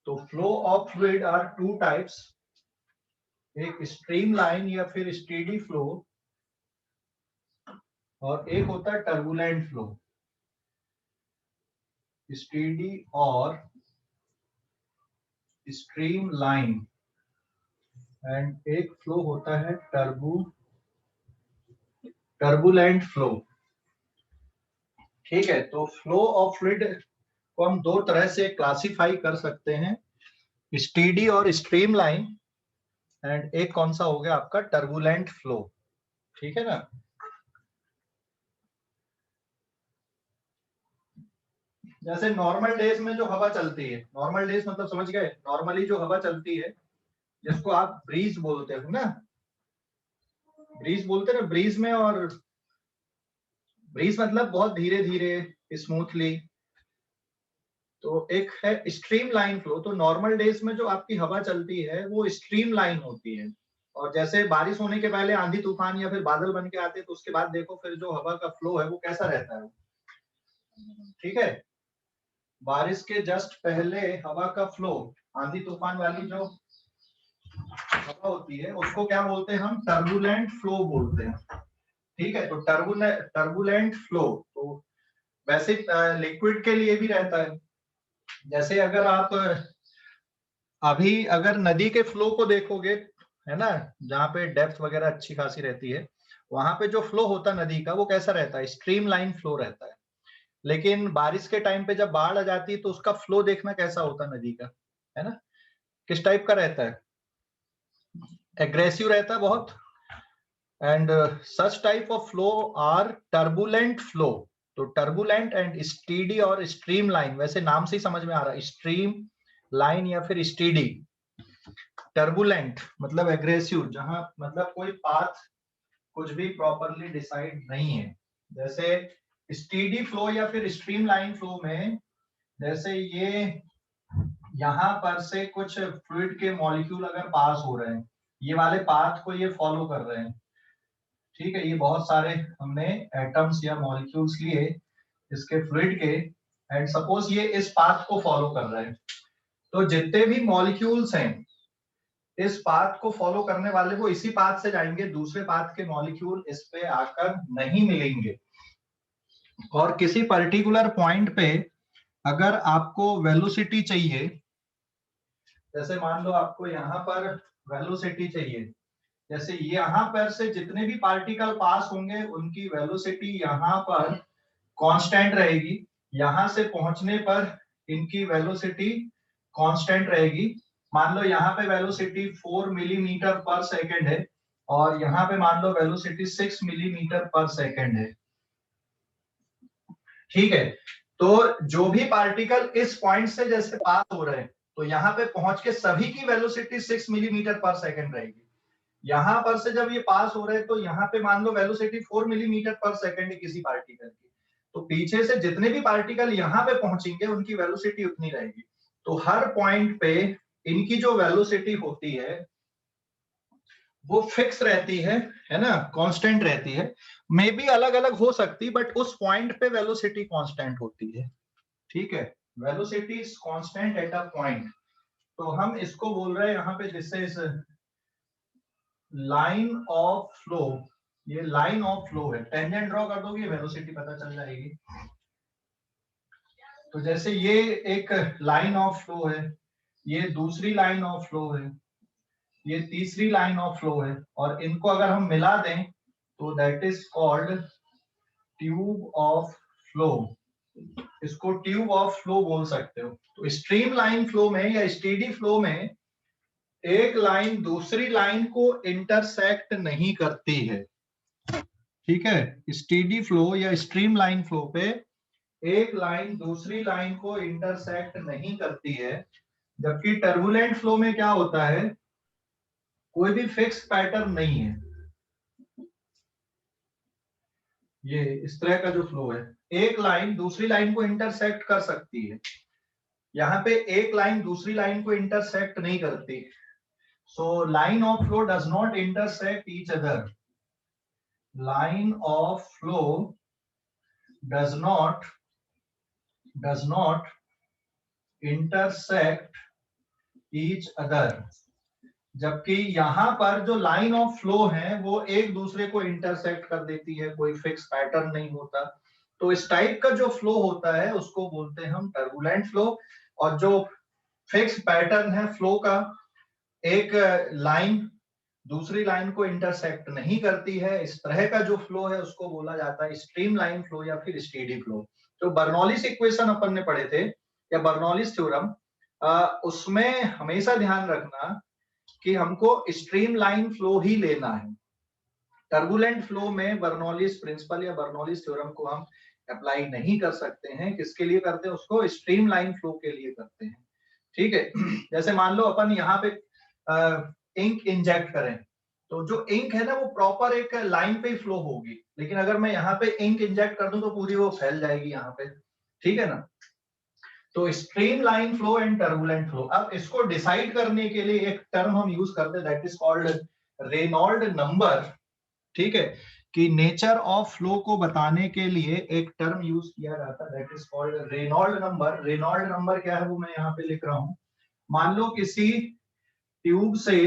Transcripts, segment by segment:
तो flow of fluid are two types, एक stream line या फिर स्टेडी फ्लो, और एक होता है टर्बुलेंट फ्लो। स्टेडी और स्ट्रीम लाइन, एंड एक फ्लो होता है टर्बुलेंट फ्लो। ठीक है, तो फ्लो ऑफ फ्लूइड को हम दो तरह से क्लासिफाई कर सकते हैं, स्टेडी और स्ट्रीम लाइन, एंड एक कौन सा हो गया आपका टर्बुलेंट फ्लो। ठीक है ना। जैसे नॉर्मल डेज में जो हवा चलती है, नॉर्मल डेज मतलब समझ गए, नॉर्मली जो हवा चलती है जिसको आप ब्रीज बोलते हो ना, ब्रीज बोलते हैं ना ब्रीज में, और ब्रीज मतलब बहुत धीरे धीरे स्मूथली। तो एक है स्ट्रीम लाइन फ्लो, तो नॉर्मल डेज में जो आपकी हवा चलती है वो स्ट्रीम लाइन होती है, और जैसे बारिश होने के पहले आंधी तूफान या फिर बादल बन के आते हैं तो उसके बाद देखो फिर जो हवा का फ्लो है वो कैसा रहता है। ठीक है, बारिश के जस्ट पहले हवा का फ्लो, आंधी तूफान वाली जो हवा होती है उसको क्या बोलते हैं हम, टर्बुलेंट फ्लो बोलते हैं। ठीक है, तो टर्बुलेंट फ्लो तो वैसे लिक्विड के लिए भी रहता है। जैसे अगर आप अभी अगर नदी के फ्लो को देखोगे, है ना, जहाँ पे डेप्थ वगैरह अच्छी खासी रहती है, वहां पे जो फ्लो होता है नदी का वो कैसा रहता है, स्ट्रीम लाइन फ्लो रहता है। लेकिन बारिश के टाइम पे जब बाढ़ आ जाती है तो उसका फ्लो देखना कैसा होता है नदी का, है ना, किस टाइप का रहता है, एग्रेसिव रहता है बहुत। And such type of flow are turbulent flow. तो टर्बुलेंट एंड स्टीडी और स्ट्रीम लाइन, वैसे नाम से ही समझ में आ रहा है, स्ट्रीम लाइन या फिर स्टीडी। टर्बुलेंट मतलब एग्रेसिव, जहां मतलब कोई पाथ कुछ भी प्रॉपरली डिसाइड नहीं है। जैसे स्टीडी फ्लो या फिर स्ट्रीम लाइन फ्लो में, जैसे ये यहाँ पर से कुछ फ्लूइड के मॉलिक्यूल अगर पास हो रहे हैं, ये वाले पाथ को ये फॉलो कर रहे हैं। ठीक है, ये बहुत सारे हमने एटम्स या मॉलिक्यूल्स लिए इसके फ्लूइड के, एंड सपोज ये इस पाथ को फॉलो कर रहे हैं, तो जितने भी मॉलिक्यूल्स हैं इस पाथ को फॉलो करने वाले वो इसी पाथ से जाएंगे, दूसरे पाथ के मॉलिक्यूल इस पे आकर नहीं मिलेंगे। और किसी पर्टिकुलर पॉइंट पे अगर आपको वेलोसिटी चाहिए, जैसे मान लो आपको यहाँ पर वेलोसिटी चाहिए, जैसे यहाँ पर से जितने भी पार्टिकल पास होंगे उनकी वेलोसिटी यहाँ पर कांस्टेंट रहेगी, यहाँ से पहुंचने पर इनकी वेलोसिटी कांस्टेंट रहेगी। मान लो यहाँ पे वेलोसिटी 4 मिलीमीटर पर सेकेंड है, और यहाँ पे मान लो वेलोसिटी 6 मिलीमीटर पर सेकेंड है। ठीक है, तो जो भी पार्टिकल इस पॉइंट से जैसे पास हो रहे हैं, तो यहाँ पे पहुंच के सभी की वेलोसिटी 6 मिलीमीटर पर सेकेंड रहेगी। यहाँ पर से जब ये पास हो रहे हैं तो यहाँ पे मान लो वेलोसिटी 4 मिलीमीटर पर सेकेंड है किसी पार्टिकल की, तो पीछे से जितने भी पार्टिकल यहाँ पे पहुंचेंगे उनकी वेलोसिटी उतनी रहेगी। तो हर पॉइंट पे इनकी जो वेलोसिटी होती है वो फिक्स रहती है ना, कांस्टेंट रहती है। मे बी अलग अलग हो सकती, बट उस पॉइंट पे वेलोसिटी कांस्टेंट होती है। ठीक है, velocity is constant at a point. तो हम इसको बोल रहे हैं यहाँ पे, this is line of flow. ये लाइन ऑफ फ्लो है, टेंजेंट ड्रॉ कर दोगे वेलोसिटी पता चल जाएगी। तो जैसे ये एक लाइन ऑफ फ्लो है, ये दूसरी लाइन ऑफ फ्लो है, ये तीसरी लाइन ऑफ फ्लो है, और इनको अगर हम मिला दें तो that is called tube of flow. इसको ट्यूब ऑफ फ्लो बोल सकते हो। तो स्ट्रीम लाइन फ्लो में या स्टेडी फ्लो में एक लाइन दूसरी लाइन को इंटरसेक्ट नहीं करती है। ठीक है, स्टेडी फ्लो या स्ट्रीम लाइन फ्लो पे एक लाइन दूसरी लाइन को इंटरसेक्ट नहीं करती है। जबकि टर्बुलेंट फ्लो में क्या होता है, कोई भी फिक्स पैटर्न नहीं है। ये इस तरह का जो फ्लो है, एक लाइन दूसरी लाइन को इंटरसेक्ट कर सकती है, यहाँ पे एक लाइन दूसरी लाइन को इंटरसेक्ट नहीं करती। So line of flow does not intersect each other. line of flow does not intersect each other, जबकि यहाँ पर जो लाइन ऑफ फ्लो है वो एक दूसरे को इंटरसेक्ट कर देती है, कोई फिक्स पैटर्न नहीं होता। तो इस टाइप का जो फ्लो होता है उसको बोलते हैं हम टर्बुलेंट फ्लो। और जो फिक्स पैटर्न है फ्लो का, एक लाइन दूसरी लाइन को इंटरसेक्ट नहीं करती है, इस तरह का जो फ्लो है उसको बोला जाता है स्ट्रीम लाइन फ्लो या फिर स्टेडी फ्लो। तो बर्नौलीज इक्वेशन अपन ने पढ़े थे या बर्नौलीज थ्योरम, उसमें हमेशा ध्यान रखना कि हमको स्ट्रीम लाइन फ्लो ही लेना है। टर्बुलेंट फ्लो में बर्नौलीज प्रिंसिपल या बर्नौलीज थ्योरम को हम अप्लाई नहीं कर सकते हैं। किसके लिए करते हैं उसको? स्ट्रीम लाइन फ्लो के लिए करते हैं। ठीक है, जैसे मान लो अपन यहाँ पे इंक इंजेक्ट करें, तो जो इंक है ना वो प्रॉपर एक लाइन पे ही फ्लो होगी, लेकिन अगर मैं यहाँ पे इंक इंजेक्ट कर दूं तो पूरी वो फैल जाएगी यहाँ पे। ठीक है ना? तो stream line flow and turbulent flow. अब इसको डिसाइड करने के लिए एक टर्म हम यूज करते हैं, that is called Reynold number. ठीक है, कि नेचर ऑफ फ्लो को बताने के लिए एक टर्म यूज किया जाता है, that is called Reynold number. Reynold number क्या है वो मैं यहाँ पे लिख रहा हूं। मान लो किसी ट्यूब से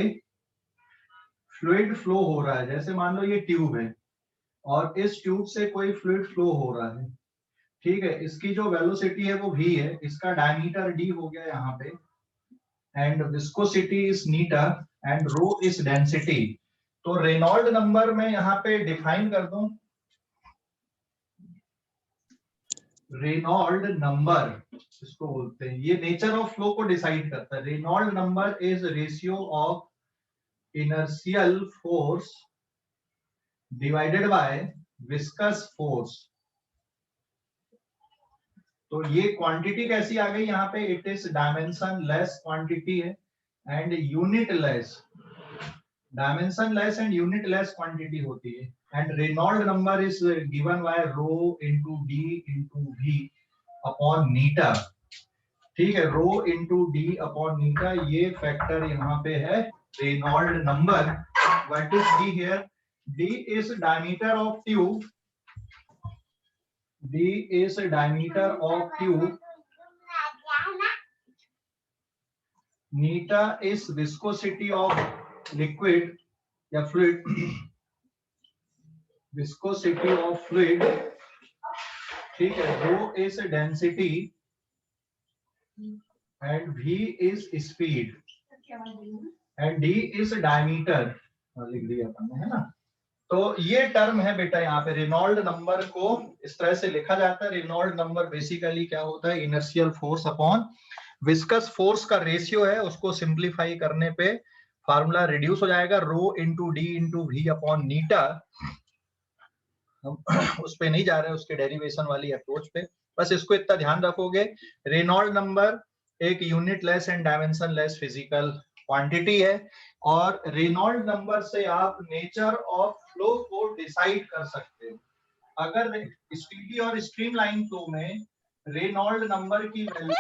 फ्लूइड फ्लो हो रहा है, जैसे मान लो ये ट्यूब है और इस ट्यूब से कोई फ्लूइड फ्लो हो रहा है। ठीक है, इसकी जो वेलोसिटी है वो v है, इसका डायमीटर d हो गया यहाँ पे, and viscosity is meter and rho is density. तो रेनॉल्ड नंबर में यहाँ पे डिफाइन कर दूं, रेनॉल्ड नंबर इसको बोलते हैं, ये नेचर ऑफ फ्लो को डिसाइड करता है। Reynold number is ratio of inertial force divided by viscous force. तो ये क्वांटिटी कैसी आ गई यहाँ पे? It is dimensionless quantity है and unitless, dimensionless and unitless quantity होती है। And Reynold number is given by rho into D into V upon meter. ठीक है, rho into D upon meter, ये factor यहाँ पे है Reynold number. What is D here? D is diameter of tube, D is diameter of tube, neta is viscosity of liquid या fluid, viscosity of fluid। ठीक है, rho is density and V is speed and D is diameter, लिख दिया अपन ने, है ना? तो ये टर्म है बेटा यहाँ पे। रेनॉल्ड नंबर को इस तरह से लिखा जाता है। रेनॉल्ड नंबर बेसिकली क्या होता है? Inertial force upon viscous force का रेशियो है, उसको सिंप्लीफाई करने पे फार्मूला रिड्यूस हो जाएगा, rho into D into V upon नीटा। हम उस पे नहीं जा रहे हैं, उसके डेरिवेशन वाली अप्रोच पे, बस इसको इतना ध्यान रखोगे। रेनॉल्ड नंबर एक unit less and dimension less physical quantity है, और रेनॉल्ड नंबर से आप नेचर ऑफ फ्लो को डिसाइड कर सकते हो। अगर स्पीडी और स्ट्रीम लाइन फ्लो में रेनॉल्ड नंबर की वैल्यू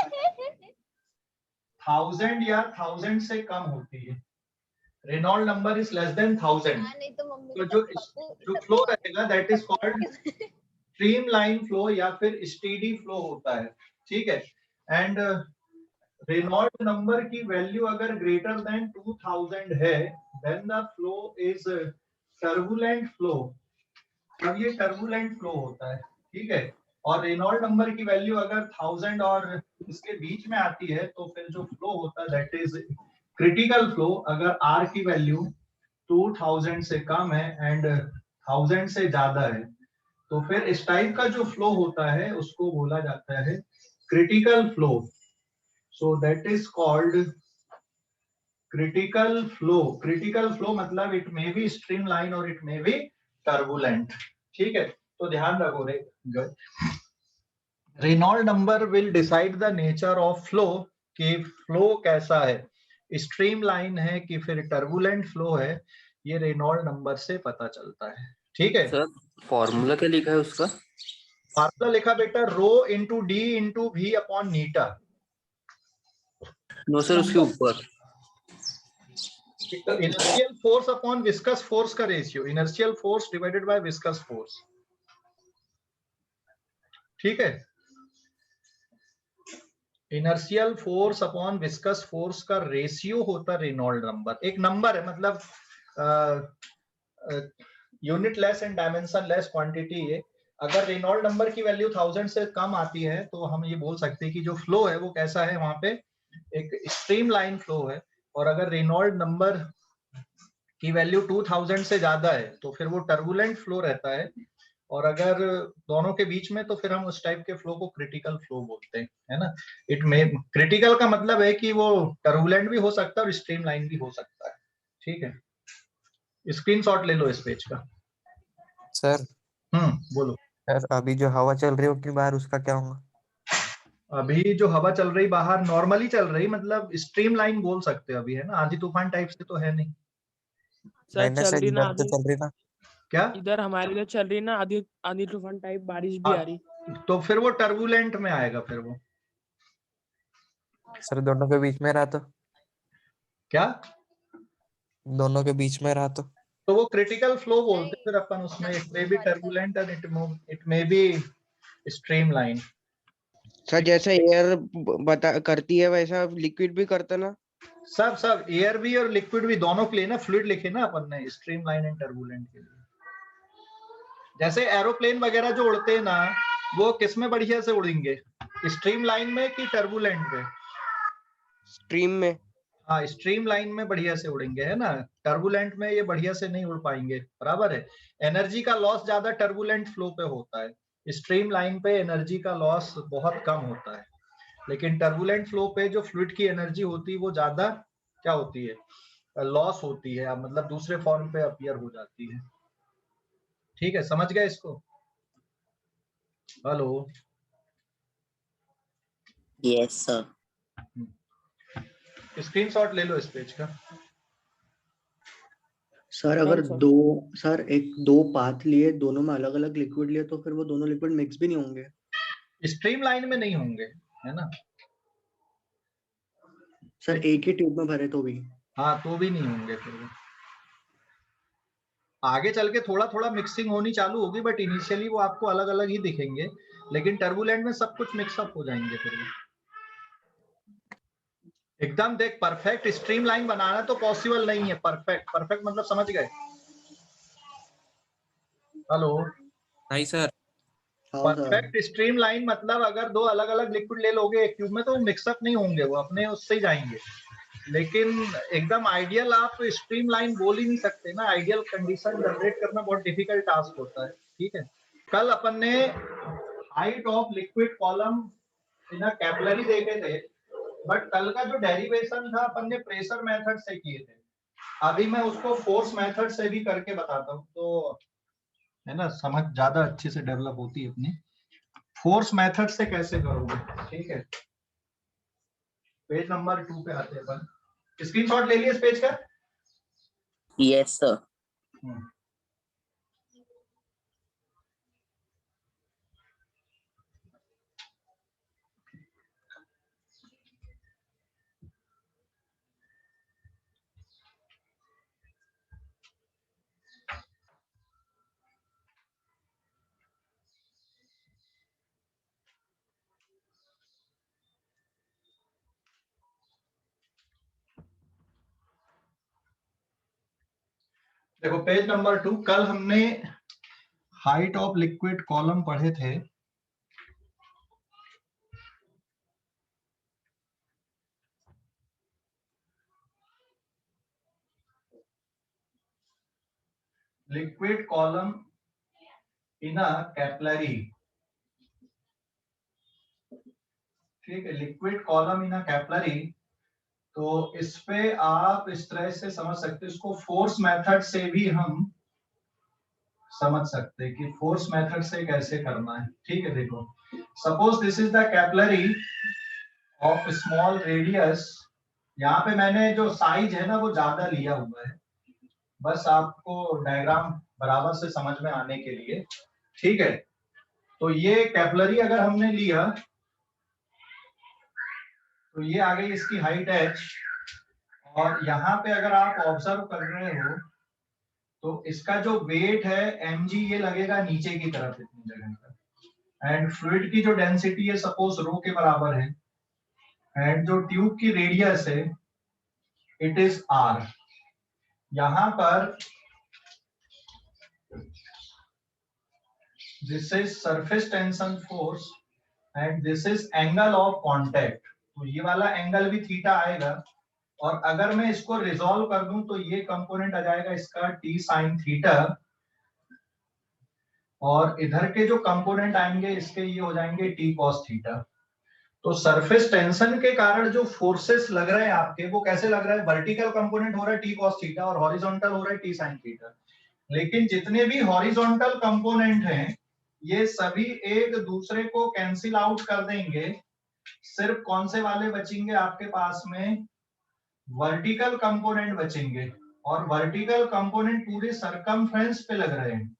1000 या 1000 से कम होती है, Reynold number is less than 1000, तो जो फ्लो रहेगा that is called stream line flow या फिर स्टेडी फ्लो होता है। ठीक है, एंड रेनॉल्ड नंबर की वैल्यू अगर ग्रेटर देन 2000 है, then the flow is turbulent flow. अब ये टर्बुलेंट फ्लो होता है। ठीक है, और रेनॉल्ड नंबर की वैल्यू अगर 1000 और इसके बीच में आती है तो फिर जो फ्लो होता है दैट इज क्रिटिकल फ्लो। अगर R की वैल्यू 2000 से कम है एंड 1000 से ज्यादा है, तो फिर इस टाइप का जो फ्लो होता है उसको बोला जाता है critical flow. So that is called critical flow. Critical flow मतलब इट मे बी स्ट्रीमलाइन और इट मे बी टर्बुलेंट। ठीक है, तो ध्यान रखो रे। Reynold number will decide the nature of flow, कि फ्लो कैसा है, स्ट्रीम लाइन है कि फिर टर्बुलेंट फ्लो है, ये रेनॉल्ड नंबर से पता चलता है। ठीक है सर, फॉर्मूला क्या लिखा है उसका? फार्मूला लिखा बेटा rho into D into V upon नीटा। नो सर, उसके ऊपर inertial force upon viscous force का ratio, inertial force divided by viscous force. ठीक है, inertial force upon viscous force का रेशियो होता है रेनॉल्ड नंबर। एक नंबर है, मतलब unit less and dimension less quantity है। अगर रेनॉल्ड नंबर की वैल्यू 1000 से कम आती है तो हम ये बोल सकते हैं कि जो फ्लो है वो कैसा है, वहां पे एक स्ट्रीम लाइन फ्लो है। और अगर रेनॉल्ड नंबर की वैल्यू 2000 से ज्यादा है तो फिर वो टर्बुलेंट फ्लो रहता है। और अगर दोनों के बीच में तो फिर हम उस टाइप के फ्लो को क्रिटिकल फ्लो बोलते हैं, है ना। इट में क्रिटिकल का मतलब है कि वो टर्बुलेंट भी हो सकता है और स्ट्रीम लाइन भी हो सकता है। ठीक है, स्क्रीनशॉट ले लो इस पेज का। सर बोलो। सर अभी जो हवा चल रही होगी बाहर उसका क्या होगा? अभी जो हवा चल रही बाहर नॉर्मली चल रही, मतलब स्ट्रीम लाइन बोल सकते हो अभी, है ना। आंधी तूफान टाइप से तो है नहीं। नहीं सर नहीं चल सर, रही ना इधर तो आधी, चल रही ना। क्या? इधर हमारे इधर चल रही ना आधी आधी तूफान टाइप बारिश भी हाँ, आ रही। तो फिर वो टर्बुलेंट में आएगा फिर वो। सर दोनों के बीच में रहा तो? क्या? दोनों के बीच में रहा तो वो क्रिटिकल फ्लो बोलते हैं फिर अपन उसमें। It may be turbulent and it may B stream line. Sir जैसे एयर बता करती है वैसा लिक्विड भी करता ना? सब सब एयर भी और लिक्विड भी दोनों के लिए ना फ्लूइड लिखे ना अपन ने, स्ट्रीम लाइन एंड टर्बुलेंट के लिए। जैसे एरोप्लेन वगैरह जो उड़ते हैं ना, वो किस में बढ़िया से उड़ेंगे, स्ट्रीम लाइन में कि टर्बुलेंट में? स्ट्रीम में। हाँ, स्ट्रीम लाइन में बढ़िया से उड़ेंगे, है ना। टर्बुलेंट में ये बढ़िया से नहीं उड़ पाएंगे, बराबर है। एनर्जी का लॉस ज्यादा टर्बुलेंट फ्लो पे होता है, स्ट्रीम लाइन पे एनर्जी का लॉस बहुत कम होता है। लेकिन टर्बुलेंट फ्लो पे जो फ्लूइड की एनर्जी होती है वो ज्यादा क्या होती है, लॉस होती है, मतलब दूसरे फॉर्म पे अपीयर हो जाती है। ठीक है, समझ गए इसको? हेलो। Yes sir. स्क्रीनशॉट ले लो इस पेज का। सर अगर सर दो सर एक दो पाथ लिए, दोनों में अलग अलग लिक्विड लिए, तो फिर वो दोनों लिक्विड मिक्स भी नहीं होंगे? स्ट्रीम लाइन में नहीं होंगे, है ना। सर एक ही ट्यूब में भरे तो भी? हाँ, तो भी नहीं होंगे फिर वो। आगे चल के थोड़ा थोड़ा मिक्सिंग होनी चालू होगी, बट इनिशियली वो आपको अलग अलग ही दिखेंगे। लेकिन टर्बुलेंट में सब कुछ मिक्सअप हो जाएंगे फिर वो। एकदम देख, परफेक्ट स्ट्रीम लाइन बनाना तो पॉसिबल नहीं है। परफेक्ट परफेक्ट मतलब समझ गए? हेलो। नहीं सर। हाँ सर। परफेक्ट स्ट्रीम लाइन मतलब अगर दो अलग अलग लिक्विड ले लोगे एक ट्यूब में तो मिक्सअप नहीं होंगे, वो अपने उससे ही जाएंगे। लेकिन एकदम आइडियल आप स्ट्रीम लाइन बोल ही नहीं सकते ना। आइडियल कंडीशन जनरेट करना बहुत डिफिकल्ट टास्क होता है। ठीक है, कल अपन ने height of liquid column in capillary देखे थे, बट कल का जो डेरिवेशन था अपन ने प्रेशर मेथड से किए थे। अभी मैं उसको फोर्स मेथड से भी करके बताता हूँ, तो है ना, समझ ज्यादा अच्छे से डेवलप होती है अपनी। फोर्स मेथड से कैसे करोगे, ठीक है। पेज नंबर 2 पे आते हैं अपन। स्क्रीनशॉट ले लिए इस पेज का? Yes sir. देखो पेज नंबर 2, कल हमने हाइट ऑफ लिक्विड कॉलम पढ़े थे। Liquid column in a capillary, ठीक है। Liquid column in a capillary, तो इस पे आप इस तरह से समझ सकते हो, इसको फोर्स मेथड से भी हम समझ सकते हैं कि फोर्स मेथड से कैसे करना है। ठीक है, देखो suppose this is the capillary of small radius. यहाँ पे मैंने जो साइज है ना वो ज्यादा लिया हुआ है, बस आपको डायग्राम बराबर से समझ में आने के लिए। ठीक है, तो ये कैपिलरी अगर हमने लिया तो ये आ गई इसकी हाइट h। और यहाँ पे अगर आप ऑब्जर्व कर रहे हो तो इसका जो वेट है mg, ये लगेगा नीचे की तरफ इतनी जगह पर। एंड फ्लूइड की जो डेंसिटी है सपोज रो के बराबर है, एंड जो ट्यूब की रेडियस है इट इज आर। यहां पर this is surface tension force and this is angle of contact. तो ये वाला एंगल भी थीटा आएगा, और अगर मैं इसको रिजॉल्व कर दूं तो ये कंपोनेंट आ जाएगा इसका टी साइन थीटा, और इधर के जो कंपोनेंट आएंगे इसके ये हो जाएंगे टी कॉस थीटा। तो सरफेस टेंशन के कारण जो फोर्सेस लग रहे हैं आपके, वो कैसे लग रहा है? वर्टिकल कंपोनेंट हो रहा है टी कॉस थीटा और हॉरिजॉन्टल हो रहा है टी साइन थीटा। लेकिन जितने भी हॉरिजॉन्टल कंपोनेंट हैं ये सभी एक दूसरे को कैंसिल आउट कर देंगे। सिर्फ कौन से वाले बचेंगे आपके पास में? वर्टिकल कंपोनेंट बचेंगे, और वर्टिकल कंपोनेंट पूरे सरकमफ्रेंस पे लग रहे हैं।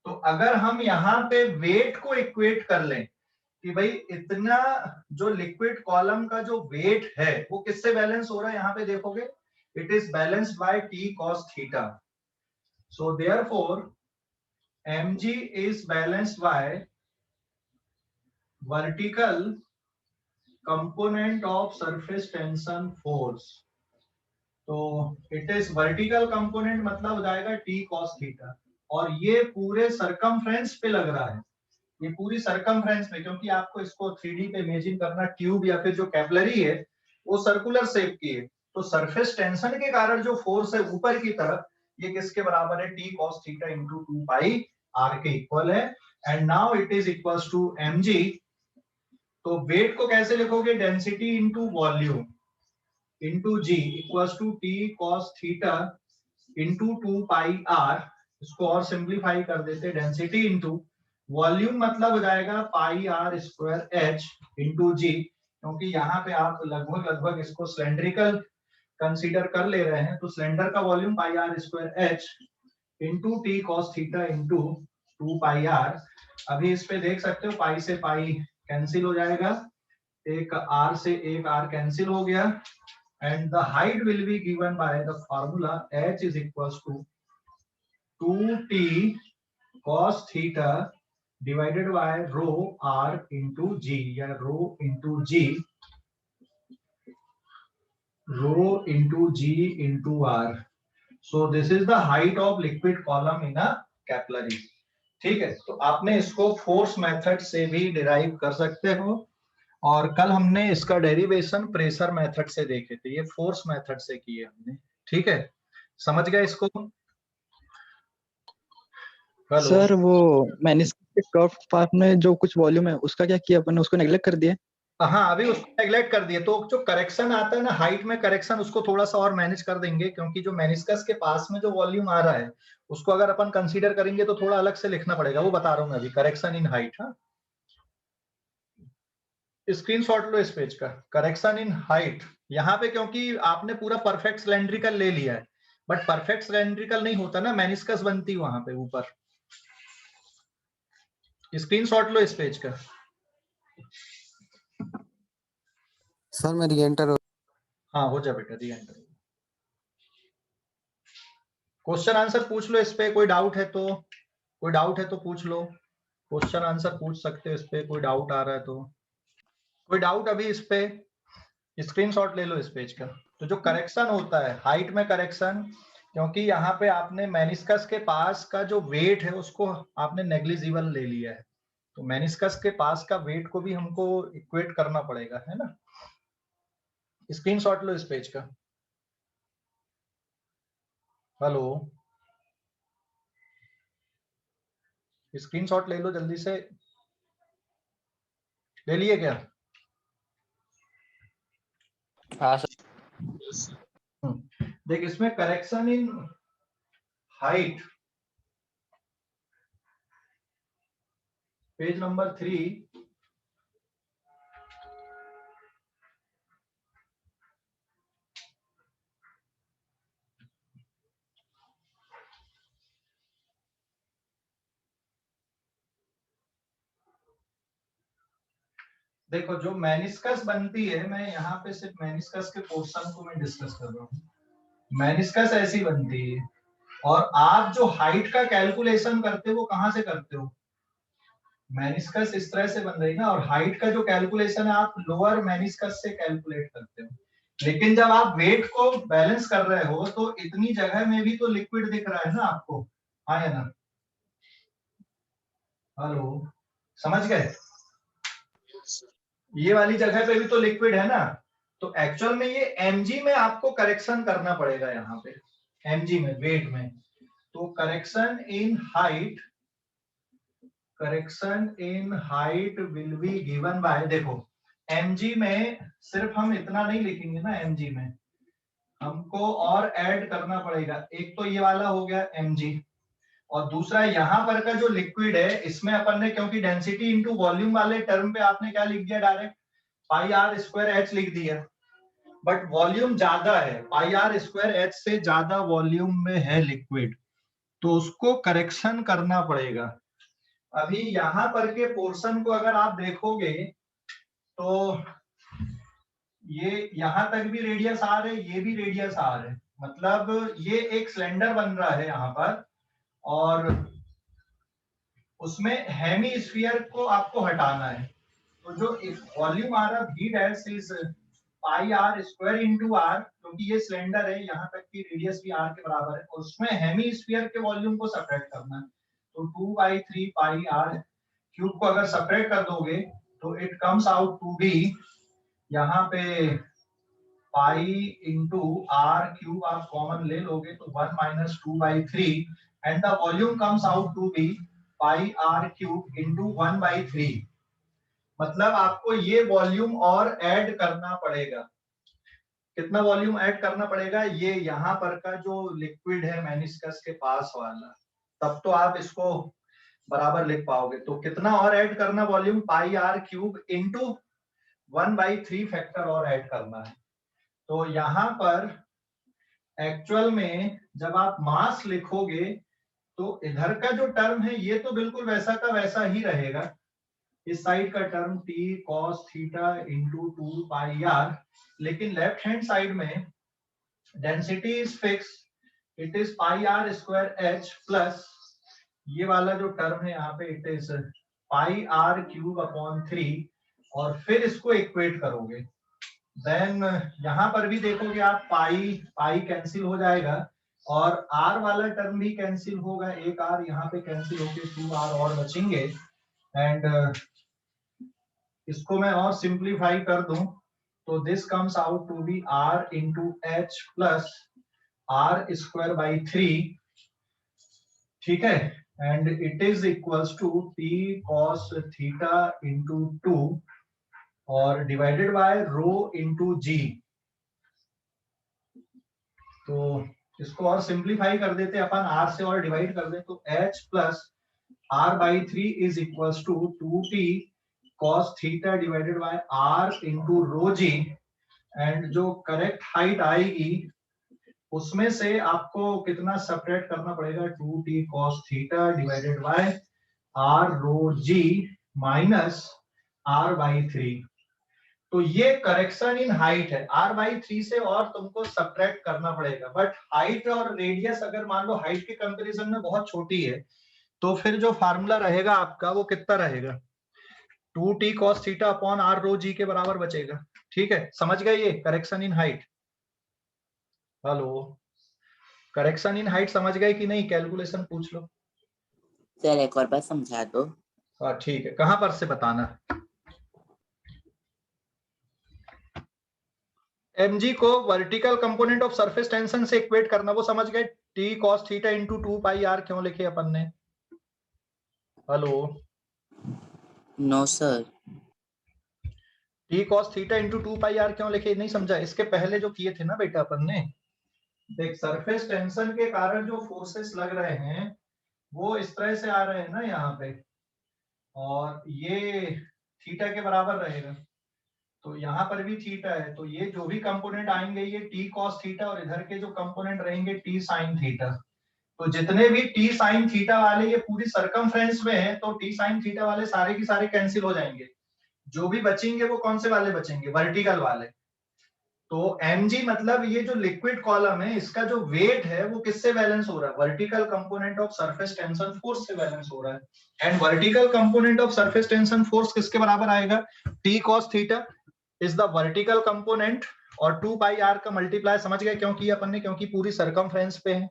तो अगर हम यहाँ पे वेट को इक्वेट कर लें कि भाई इतना जो लिक्विड कॉलम का जो वेट है वो किससे बैलेंस हो रहा है, यहाँ पे देखोगे it is balanced bye T cos theta. So therefore mg is balanced by vertical component of surface tension force। तो इट इज वर्टिकल कंपोनेंट मतलब हो जाएगा टी कॉस थीटा, और ये पूरे सरकमफ्रेंस पे लग रहा है, ये पूरी सरकमफ्रेंस में, क्योंकि आपको इसको 3D पे इमेजिन करना, ट्यूब या फिर जो कैपिलरी है वो सर्कुलर शेप की है। तो सरफेस टेंशन के कारण जो फोर्स है ऊपर की तरफ, ये किसके बराबर है? T cos theta into 2 pi R के इक्वल है। And now it is equals to mg। तो वेट को कैसे लिखोगे? Density into volume into G equals to T cos theta into 2 pi R. इसको और सिंप्लीफाई कर देते, डेंसिटी इंटू वॉल्यूम मतलब हो जाएगा pi are square H into जी, क्योंकि यहाँ पे आप लगभग इसको सिलेंड्रिकल कंसीडर कर ले रहे हैं। तो सिलेंडर का volume pi are square H into T cos theta into 2 pi R. अभी इस पे देख सकते हो पाई से पाई कैंसिल हो जाएगा, एक आर से एक आर कैंसिल हो गया, and the height will be given by the formula h is equals to 2t cos theta divided by rho r into G, या rho into G into r। So this is the height of liquid column in a capillary। ठीक है, तो आपने इसको force method से भी derive कर सकते हो, और कल हमने इसका डेरिवेशन प्रेशर मेथड से देखे थे, ये फोर्स मेथड से किए हमने। ठीक है, समझ गए इसको? हेलो सर वो मेनिस्कस के कर्व्ड पार्ट में जो कुछ वॉल्यूम है उसका क्या किया अपन, उसको नेग्लेक्ट कर दिया। हाँ, अभी उसको नेग्लेक्ट कर दिए। तो जो करेक्शन आता है ना हाइट में करेक्शन, उसको थोड़ा सा और मैनेज कर देंगे, क्योंकि जो मेनिस्कस के पास में जो वॉल्यूम आ रहा है उसको अगर अपन कंसीडर करेंगे तो थोड़ा अलग से लिखना पड़ेगा, वो बता रहा हूँ मैं अभी। करेक्शन इन हाइट, हाँ, स्क्रीनशॉट लो इस पेज का। करेक्शन इन हाइट यहाँ पे, क्योंकि आपने पूरा परफेक्ट सिलेंड्रिकल ले लिया है, बट परफेक्ट सिलेंड्रिकल नहीं होता ना, मेनिस्कस बनती वहां पे ऊपर। स्क्रीनशॉट लो इस पेज का। सर मैं रीएंटर हाँ, हो जा बेटा, री एंटर। क्वेश्चन आंसर पूछ लो इस पे, कोई डाउट है तो पूछ लो। क्वेश्चन आंसर पूछ सकते हो इस पे, कोई डाउट आ रहा है तो। कोई डाउट अभी इस पे? स्क्रीनशॉट ले लो इस पेज का। तो जो करेक्शन होता है हाइट में करेक्शन, क्योंकि यहाँ पे आपने मेनिस्कस के पास का जो वेट है उसको आपने नेग्लिजिबल ले लिया है, तो मेनिस्कस के पास का वेट को भी हमको इक्वेट करना पड़ेगा, है ना। स्क्रीनशॉट लो इस पेज का। हेलो, स्क्रीनशॉट ले लो जल्दी से। ले लिए क्या? हाँ सर। देख, इसमें correction in height page number 3, देखो जो मेनिस्कस बनती है, मैं यहाँ पे सिर्फ मेनिस्कस के पोर्शन को मैं डिस्कस कर रहा हूँ। मेनिस्कस ऐसी बनती है, और आप जो हाइट का कैलकुलेशन करते हो वो कहाँ से करते हो? मेनिस्कस इस तरह से बन रही ना, और हाइट का जो कैलकुलेशन है आप लोअर मेनिस्कस से कैलकुलेट करते हो, लेकिन जब आप वेट को बैलेंस कर रहे हो तो इतनी जगह में भी तो लिक्विड दिख रहा है ना आपको, हाँ या ना? हेलो, समझ गए? ये वाली जगह पे भी तो लिक्विड है ना, तो एक्चुअल में ये mg में आपको करेक्शन करना पड़ेगा, यहाँ पे mg में, वेट में। तो correction in height will be given bye, देखो mg में सिर्फ हम इतना नहीं लिखेंगे ना, mg में हमको और ऐड करना पड़ेगा। एक तो ये वाला हो गया mg, और दूसरा यहाँ पर का जो लिक्विड है इसमें अपन ने, क्योंकि डेंसिटी इनटू वॉल्यूम वाले टर्म पे आपने क्या लिख दिया, direct pi are square H लिख दिया, बट वॉल्यूम ज्यादा है, पाई आर स्क्वायर एच से ज्यादा वॉल्यूम में है लिक्विड, तो उसको करेक्शन करना पड़ेगा। अभी यहाँ पर के पोर्शन को अगर आप देखोगे तो ये यहाँ तक भी रेडियस आर है, ये भी रेडियस आर है, मतलब ये एक सिलेंडर बन रहा है यहाँ पर, और उसमें हेमीस्फीयर को आपको हटाना है। तो जो वॉल्यूम आ रहा v dash is pi are square into R, क्योंकि ये सिलेंडर है, यहाँ तक की रेडियस भी आर के बराबर है, और उसमें हेमीस्फीयर के वॉल्यूम को सेपरेट करना है। तो 2/3 पाई आर क्यूब को अगर सेपरेट कर दोगे तो it comes out to be, यहाँ पे पाई इंटू आर क्यूब आप कॉमन ले लोगे तो 1 - 2/3, and the volume comes out to be pi are cube into 1/3। मतलब आपको ये वॉल्यूम और ऐड करना पड़ेगा। कितना वॉल्यूम ऐड करना पड़ेगा? ये यहाँ पर का जो लिक्विड है मेनिस्कस के पास वाला, तब तो आप इसको बराबर लिख पाओगे। तो कितना और ऐड करना volume? Pi are cube into 1/3 factor और ऐड करना है। तो यहाँ पर एक्चुअल में जब आप मास लिखोगे तो इधर का जो टर्म है ये तो बिल्कुल वैसा का वैसा ही रहेगा, इस साइड का term t cos theta into 2 pi r, लेकिन लेफ्ट हैंड साइड में density is fix, it is pi are square H plus ये वाला जो टर्म है यहाँ पे it is pi are cube upon 3, और फिर इसको इक्वेट करोगे। देन यहाँ पर भी देखोगे आप पाई कैंसिल हो जाएगा, और आर वाला टर्म भी कैंसिल होगा, एक आर यहाँ पे कैंसिल होके 2 आर और बचेंगे। एंड इसको मैं और सिंप्लीफाई कर दूं तो this comes out to be r into h plus r square by 3, ठीक है, and it is equals to T cos theta into 2 और divided by rho into g. तो इसको और सिंप्लीफाई कर देते अपन, आर से और डिवाइड कर दे तो h plus r by 3 is equals to 2t cos theta divided by r into rho g, and जो करेक्ट हाइट आएगी उसमें से आपको कितना सेपरेट करना पड़ेगा? 2t cos theta divided by r rho g minus r by 3। तो ये करेक्शन इन हाइट है, r/3 से और तुमको सब्ट्रैक्ट करना पड़ेगा। बट हाइट और रेडियस अगर मान लो हाइट के कंपैरिजन में बहुत छोटी है तो फिर जो फार्मूला रहेगा आपका वो कितना रहेगा? 2t cos theta upon r rho जी के बराबर बचेगा। ठीक है, समझ गए ये correction in height? Hello, correction in height समझ गए कि नहीं? कैलकुलेशन पूछ लो सर, एक और बार समझा दो। हाँ ठीक है, कहां पर से बताना? mg को vertical component of surface tension से इक्वेट करना, वो समझ गए। t cos theta into 2 pi r क्यों लिखे अपन ने? Hello, no sir. t cos theta into 2 pi r क्यों लिखे? नहीं समझा? इसके पहले जो किए थे ना बेटा अपन ने, देख सरफेस टेंशन के कारण जो फोर्सेस लग रहे हैं वो इस तरह से आ रहे हैं ना यहाँ पे, और ये थीटा के बराबर रहेगा, तो यहाँ पर भी थीटा है, तो ये जो भी कंपोनेंट आएंगे ये t cos थीटा, और इधर के जो कंपोनेंट रहेंगे t sin थीटा। तो जितने भी t sin थीटा वाले ये पूरी सरकमफ्रेंस में है, तो t sin थीटा वाले सारे के सारे कैंसिल हो जाएंगे। जो भी बचेंगे वो कौन से वाले बचेंगे? वर्टिकल वाले। तो mg मतलब ये जो लिक्विड कॉलम है इसका जो वेट है वो किससे बैलेंस हो रहा है, vertical component of surface tension force से बैलेंस हो रहा है। And vertical component of surface tension force किसके बराबर आएगा, t cos theta is the vertical component और 2 पाई r का मल्टीप्लाई, समझ गए क्यों किया अपन ने, क्योंकि पूरी सरकमफ्रेंस पे है।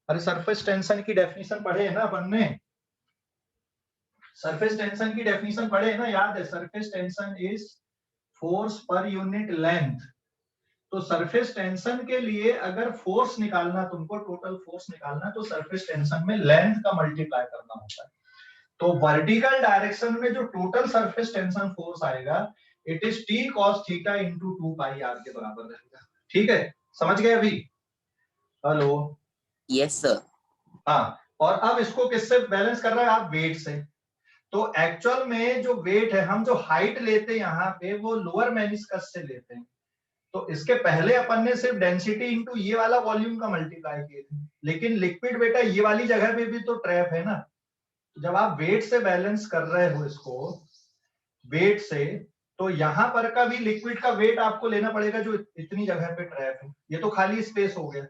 अरे सरफेस टेंशन की डेफिनेशन पढ़े है ना अपन ने, सरफेस टेंशन की डेफिनेशन पढ़े है ना, याद है, surface tension is force per unit length. तो सरफेस टेंशन के लिए अगर फोर्स निकालना, तुमको टोटल फोर्स निकालना, तो सरफेस टेंशन में लेंथ का मल्टीप्लाई करना होता है। तो वर्टिकल डायरेक्शन में जो टोटल सरफेस टेंशन फोर्स आएगा it is t cos theta into 2 pi r के बराबर रहेगा। ठीक है, समझ गए अभी? Hello, yes sir. हाँ, और अब इसको किससे बैलेंस कर रहा है आप, वेट से। तो एक्चुअल में जो वेट है, हम जो हाइट लेते हैं यहाँ पे वो लोअर मेनिस्कस से लेते हैं। तो इसके पहले अपन ने सिर्फ डेंसिटी इंटू ये वाला वॉल्यूम का मल्टीप्लाई किए थे, लेकिन लिक्विड बेटा ये वाली जगह पे भी तो ट्रैप है ना। तो जब आप वेट से बैलेंस कर रहे हो इसको, वेट से, तो यहां पर का भी लिक्विड का वेट आपको लेना पड़ेगा जो इतनी जगह पे ट्रैप है। ये तो खाली स्पेस हो गया,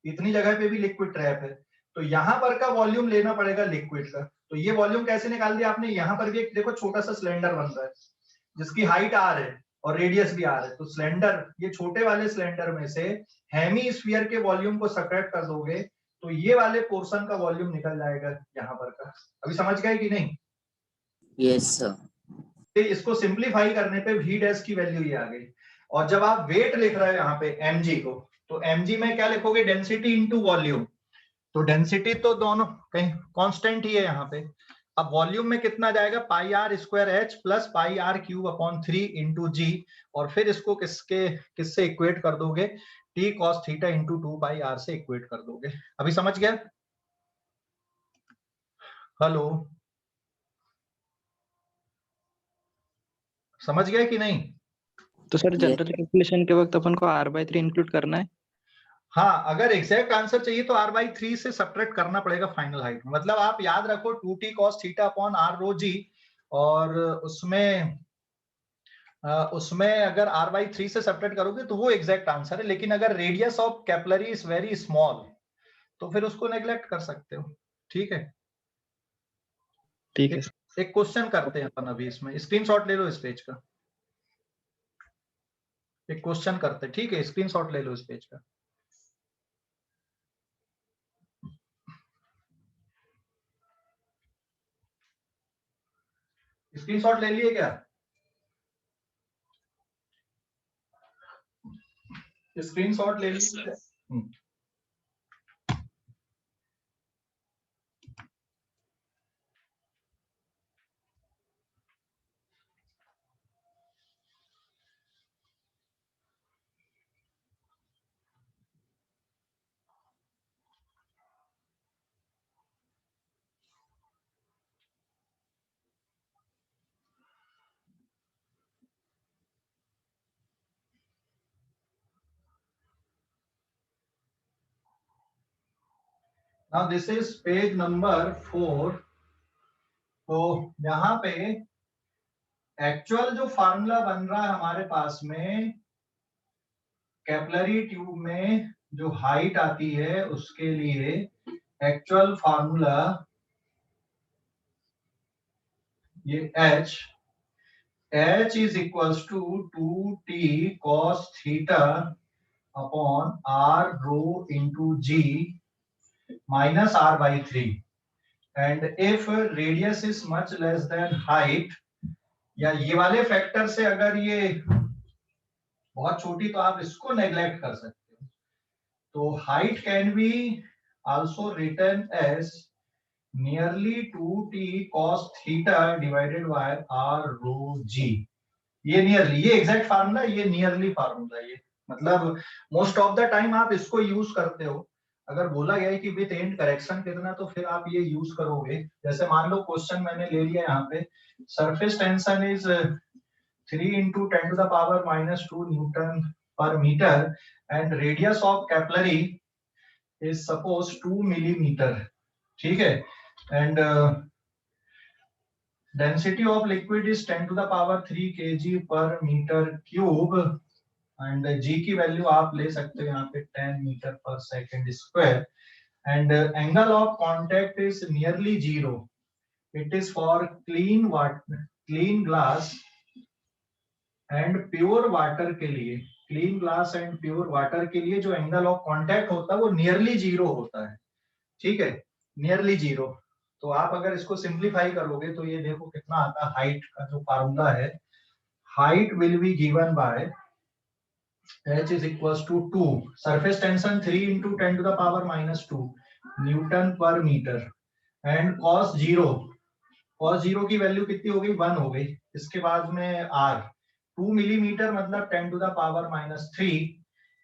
इतनी जगह पे भी लिक्विड ट्रैप है, तो यहां पर का वॉल्यूम लेना पड़ेगा लिक्विड का। तो ये वॉल्यूम कैसे निकाल दिया आपने, यहाँ पर भी एक देखो छोटा सा सिलेंडर बन रहा है जिसकी हाइट r है और रेडियस भी r है। तो सिलेंडर, ये छोटे वाले सिलेंडर में से हेमीस्फीयर के वॉल्यूम को सबट्रैक्ट कर दोगे तो ये वाले पोर्शन का वॉल्यूम निकल जाएगा यहाँ पर का। अभी समझ गए कि नहीं? Yes sir. इसको सिंप्लीफाई करने पे v डैश की वैल्यू ये आ गई। और जब आप वेट लिख रहे हो यहाँ पे mg को, तो mg में क्या लिखोगे, डेंसिटी इंटू वॉल्यूम। तो डेंसिटी तो दोनों कहीं कांस्टेंट ही है यहाँ पे। अब वॉल्यूम में कितना जाएगा, pi are square H plus pi are cube upon 3 into G, और फिर इसको किससे इक्वेट कर दोगे, T cos theta into 2 pi R से इक्वेट कर दोगे। अभी समझ गया? हेलो, समझ गया कि नहीं? तो सर जनरल कैलकुलेशन के वक्त अपन को r/3 इंक्लूड करना है? हाँ, अगर एग्जैक्ट आंसर चाहिए तो r/3 से सब्ट्रैक्ट करना पड़ेगा फाइनल हाइट में। मतलब आप याद रखो 2t cos theta upon r rho G, और उसमें अगर r/3 से सब्ट्रैक्ट करोगे तो वो एग्जैक्ट आंसर है। लेकिन अगर radius of capillary is very small तो फिर उसको नेग्लेक्ट कर सकते हो। ठीक है, ठीक है। एक क्वेश्चन करते हैं अपन अभी, इसमें स्क्रीनशॉट ले लो इस पेज का, एक क्वेश्चन करते हैं। ठीक है, स्क्रीनशॉट ले लो इस पेज का। स्क्रीनशॉट ले लिए क्या? स्क्रीनशॉट ले लिए? Now this is page number 4। तो यहाँ पे एक्चुअल जो फार्मूला बन रहा है हमारे पास में, कैपिलरी ट्यूब में जो हाइट आती है उसके लिए एक्चुअल फार्मूला ये h is equals to 2t cos theta upon r rho into g minus r/3। And if radius is much less than height, या ये वाले फैक्टर से अगर ये बहुत छोटी तो आप इसको नेग्लेक्ट कर सकते हो। तो height can be also written as nearly 2t cos theta divided by r rho g. ये नियरली, ये एग्जैक्ट फार्मूला, ये नियरली फार्मूला, ये मतलब मोस्ट ऑफ द टाइम आप इसको यूज करते हो। अगर बोला गया है कि विद एंड करेक्शन कितना, तो फिर आप ये यूज करोगे। जैसे मान लो क्वेश्चन मैंने ले लिया यहाँ पे, surface tension is 3 into 10 to the power minus 2 Newton per meter and radius of capillary is suppose 2 millimeter. ठीक है, and density of liquid is 10 to the power 3 kg per meter cube and G की value आप ले सकते हो यहाँ पे 10 metre पर second square and angle of contact is nearly zero. It is for clean glass and pure water के लिए, clean glass and pure water के लिए जो एंगल ऑफ कांटेक्ट होता है वो नियरली जीरो होता है. ठीक है, नियरली जीरो. तो आप अगर इसको सिंप्लीफाई करोगे तो ये देखो कितना आता है. हाइट का जो फार्मूला है, height will be given bye h is equals to 2 surface tension 3 into 10 to the power minus 2 Newton पर मीटर एंड cos 0 की वैल्यू कितनी हो गई 1 हो गई. इसके बाद में r 2 मिलीमीटर मतलब 10 to the power minus 3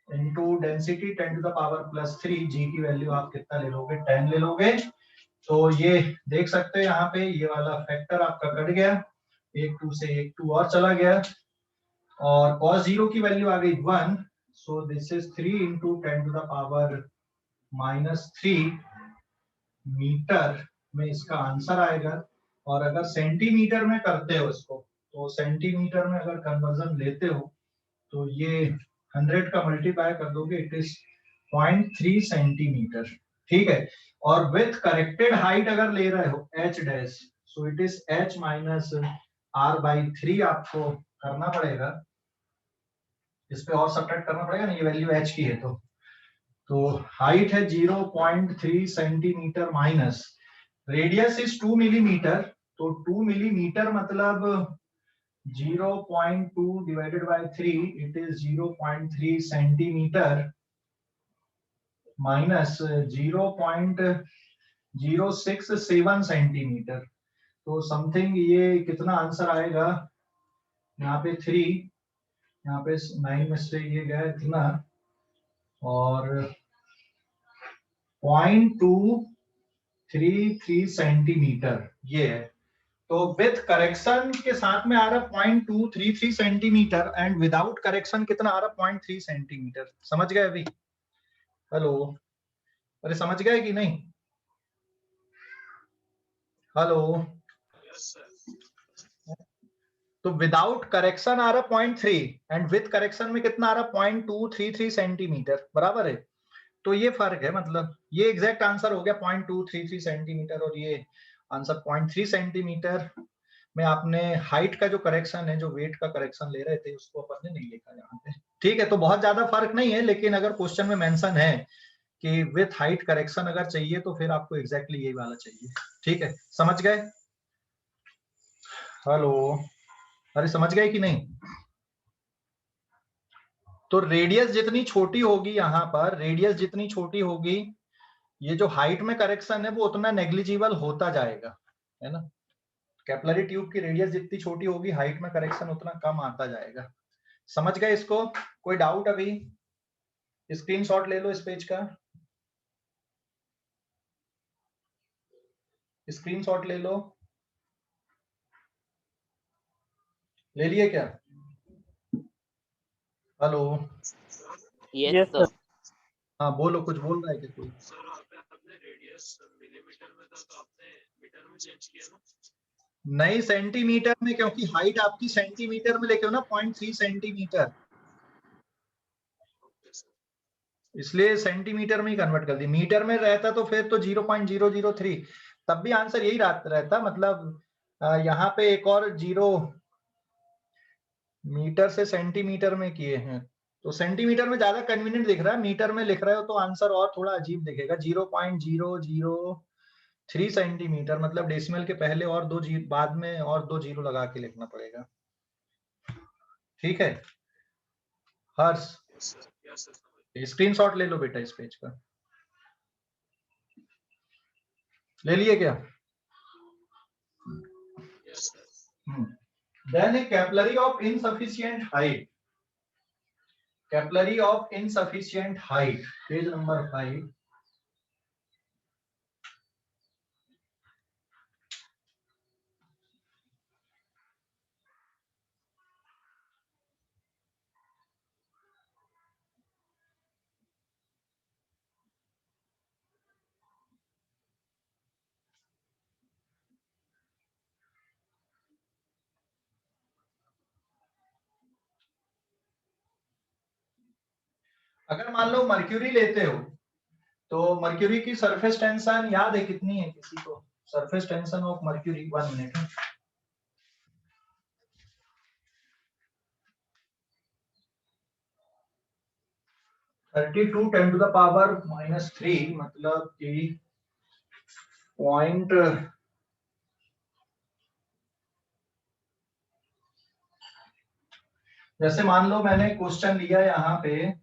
into density 10 to the power plus 3. जी की वैल्यू आप कितना ले लोगे 10 ले लोगे. तो ये देख सकते हो यहाँ पे ये वाला फैक्टर आपका कट गया, एक 2 से एक 2 और चला गया और cos 0 की वैल्यू आ गई 1. So this is 3 into 10 to the power minus 3 metre में इसका आंसर आएगा. और अगर सेंटीमीटर में करते हो इसको तो सेंटीमीटर में अगर कन्वर्जन लेते हो तो ये 100 का मल्टीप्लाई कर दोगे इट इज 0.3 सेंटीमीटर. ठीक है, और विथ करेक्टेड हाइट अगर ले रहे हो h dash so it is h minus r by 3 आपको करना पड़ेगा. इस पे और सब्ट्रैक्ट करना पड़ेगा ना, ये वैल्यू h की है तो हाइट है 0.3 centimetre minus radius is 2 millimetre. तो 2 मिलीमीटर मतलब 0.2 divided by 3 it is 0.3 centimetre minus 0.067 centimetre. तो समथिंग ये कितना आंसर आएगा, यहाँ पे 3, यहाँ पे 9 में से ये गया इतना और 0.233 सेंटीमीटर ये है. तो विथ करेक्शन के साथ में आ रहा 0.233 सेंटीमीटर एंड विदाउट करेक्शन कितना आ रहा 0.3 सेंटीमीटर. समझ गए अभी? हेलो, अरे समझ गए कि नहीं? हेलो, तो विदाउट करेक्शन आ रहा 0.3 एंड विथ करेक्शन में कितना आ रहा 0.233 सेंटीमीटर. बराबर है. तो ये फर्क है, मतलब ये एग्जैक्ट आंसर हो गया 0.233 सेंटीमीटर और ये आंसर 0.3 सेंटीमीटर में आपने हाइट का जो करेक्शन है, जो वेट का करेक्शन ले रहे थे उसको अपन ने नहीं लिखा यहाँ पे. ठीक है, तो बहुत ज्यादा फर्क नहीं है, लेकिन अगर क्वेश्चन में मेंशन है कि विथ हाइट करेक्शन अगर चाहिए तो फिर आपको एग्जैक्टली यही वाला चाहिए. ठीक है, समझ गए? हेलो, अरे समझ गए कि नहीं? तो रेडियस जितनी छोटी होगी, यहाँ पर रेडियस जितनी छोटी होगी ये जो हाइट में करेक्शन है वो उतना नेग्लिजिबल होता जाएगा, है ना. कैपिलरी ट्यूब की रेडियस जितनी छोटी होगी हाइट में करेक्शन उतना कम आता जाएगा. समझ गए इसको? कोई डाउट अभी? स्क्रीनशॉट ले लो इस पेज का, स्क्रीनशॉट ले लो. ले लिए क्या? Hello, Yes, sir. हाँ बोलो, कुछ बोल रहा है क्या कोई? नहीं, सेंटीमीटर में, क्योंकि हाइट आपकी सेंटीमीटर में लेके हो ना 0.3 सेंटीमीटर, इसलिए सेंटीमीटर में ही कन्वर्ट कर दी. मीटर में रहता तो फिर तो 0.003 तब भी आंसर यही रहता. मतलब यहाँ पे एक और जीरो मीटर से सेंटीमीटर में किए हैं तो सेंटीमीटर में ज्यादा कन्वीनियंट दिख रहा है. मीटर में लिख रहे हो तो आंसर और थोड़ा अजीब दिखेगा. 0.003 सेंटीमीटर मतलब डेसिमल के पहले और दो जीरो, बाद में और 2 जीरो लगा के लिखना पड़ेगा. ठीक है हर्ष, स्क्रीनशॉट ले लो बेटा इस पेज का. ले लिए क्या? Then a capillary of insufficient height. Capillary of insufficient height. Page number 5. अगर मान लो मर्क्यूरी लेते हो तो मर्क्यूरी की सरफेस टेंशन याद है कितनी है किसी को? Surface tension of mercury, 1 minute. (32 × 10⁻³ मतलब कि पॉइंट, जैसे मान लो मैंने क्वेश्चन लिया यहाँ पे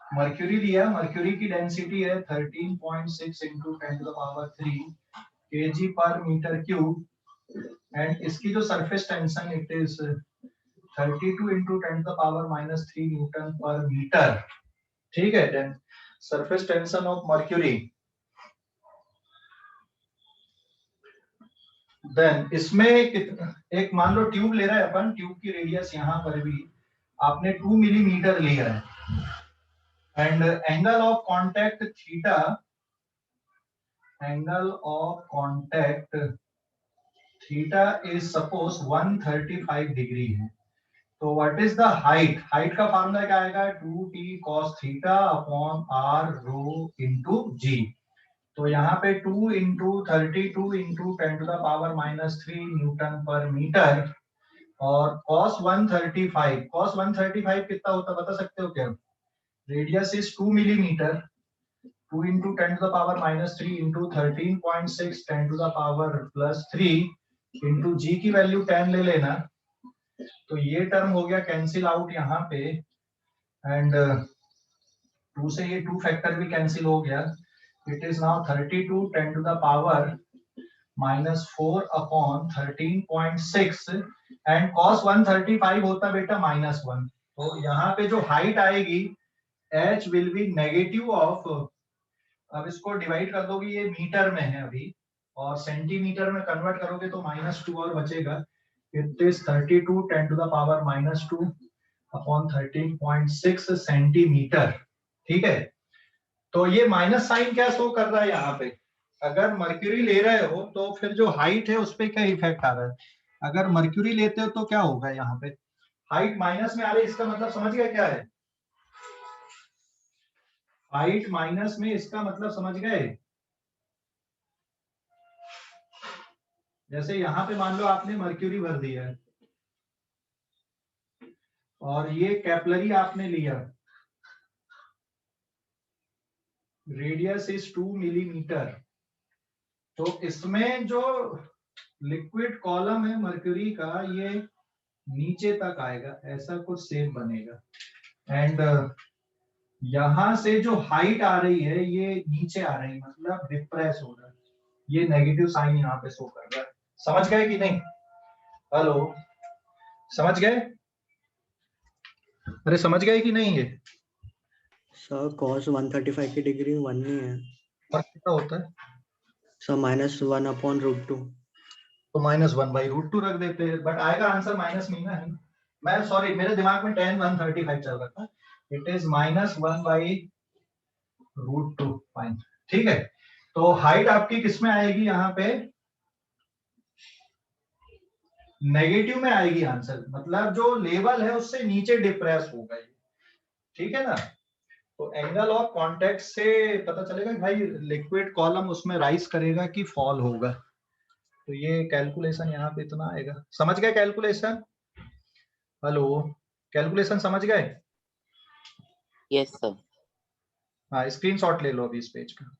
मर्क्यूरी लिया, मर्क्यूरी की डेंसिटी है 13.6 × 10⁻³ kg/m³ एंड इसकी जो surface tension it is 32 × 10⁻³ N/m। ठीक है, then surface tension of mercury, then इसमें एक मान लो ट्यूब ले रहा है अपन, ट्यूब की रेडियस यहाँ पर भी आपने 2 मिलीमीटर लिया है and angle of contact theta, angle of contact theta is suppose 135 degree है। तो what is the height? Height का फार्मूला क्या आएगा? 2t cos theta upon r रो इनटू g। तो यहाँ पे 2 × 32 × 10⁻³ N/m और cos 135 कितना होता बता सकते हो क्या? रेडियस इज 2 मिलीमीटर, 2 × 10⁻³ × 13.6 10⁻³ इंटू जी की वैल्यू 10 ले लेना, तो ये टर्म हो गया कैंसिल आउट यहाँ पे एंड 2 से ये 2 फैक्टर भी कैंसिल हो गया। It is now 32 10⁻⁻4 upon 13.6 and cos 135 होता बेटा -1। तो यहाँ पे जो हाइट आएगी h will B negative of, अब इसको डिवाइड कर दोगे, ये मीटर में है अभी और सेंटीमीटर में कन्वर्ट करोगे तो -2 और बचेगा। It is 32 10⁻⁻2 upon 13.6 centimetre. ठीक है, तो ये माइनस साइन क्या शो कर रहा है यहाँ पे? अगर मर्क्यूरी ले रहे हो तो फिर जो हाइट है उस पर क्या इफेक्ट आ रहा है? अगर मर्क्यूरी लेते हो तो क्या होगा? यहाँ पे हाइट माइनस में आ रही है, इसका मतलब समझ गए क्या है? हाइट माइनस में, इसका मतलब समझ गए? जैसे यहाँ पे मान लो आपने मर्क्यूरी भर दिया है और ये कैपिलरी आपने लिया, रेडियस इज 2 मिलीमीटर, तो इसमें जो लिक्विड कॉलम है मर्क्यूरी का ये नीचे तक आएगा, ऐसा कुछ शेप बनेगा एंड यहां से जो हाइट आ रही है ये नीचे आ रही है, मतलब डिप्रेस हो रहा है। ये नेगेटिव साइन यहाँ पे शो कर रहा है। समझ गए कि नहीं? हेलो, समझ गए? अरे समझ गए कि नहीं? ये सर cos 135 की डिग्री 1 नहीं है फर्क कितना होता है? सर -1/√2। तो -1/√2 रख देते हैं, बट आएगा आंसर माइनस में ना है। मैं सॉरी, मेरे दिमाग में 10 135 चल रहा था। It is -1/√2। फाइन, ठीक है। तो हाइट आपकी किस में आएगी? यहाँ पे नेगेटिव में आएगी आंसर, मतलब जो लेवल है उससे नीचे डिप्रेस होगा ये, ठीक है ना? तो एंगल ऑफ कांटेक्ट से पता चलेगा कि भाई लिक्विड कॉलम उसमें राइज करेगा कि फॉल होगा। तो ये कैलकुलेशन यहाँ पे इतना आएगा। समझ गए कैलकुलेशन? हेलो, कैलकुलेशन समझ गए? Yes, sir. हाँ, स्क्रीनशॉट ले लो अभी इस पेज का।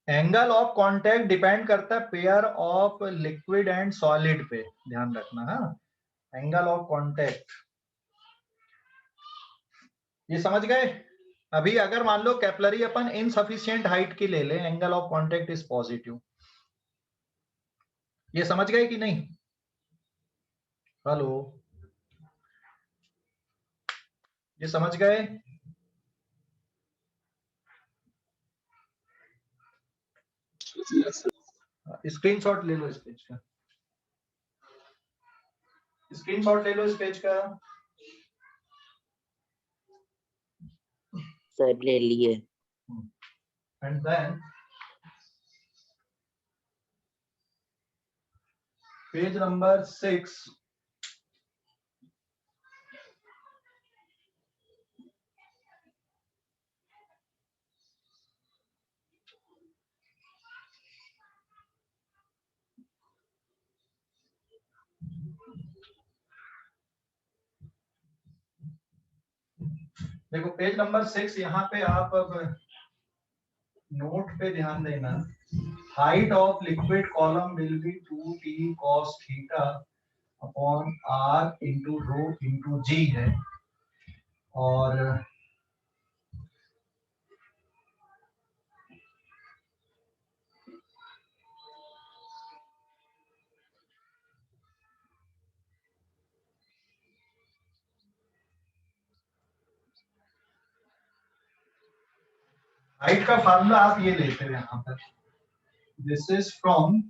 एंगल ऑफ कांटेक्ट डिपेंड करता है pair of liquid and solid पे, ध्यान रखना। हाँ, एंगल ऑफ कांटेक्ट, ये समझ गए? अभी अगर मान लो कैपिलरी अपन इनसफिशिएंट हाइट की ले ले, angle of contact is positive. ये समझ गए कि नहीं? हेलो, ये समझ गए? स्क्रीनशॉट ले लो इस पेज का, स्क्रीनशॉट ले लो इस पेज का। Sir, ले लिए। एंड देन पेज नंबर 6, देखो पेज नंबर 6, यहाँ पे आप अब नोट पे ध्यान देना। Height of liquid column will be 2t cos theta upon r into rho into G है, और हाइट का फार्मूला आप ये लेते हो यहाँ पर, this is from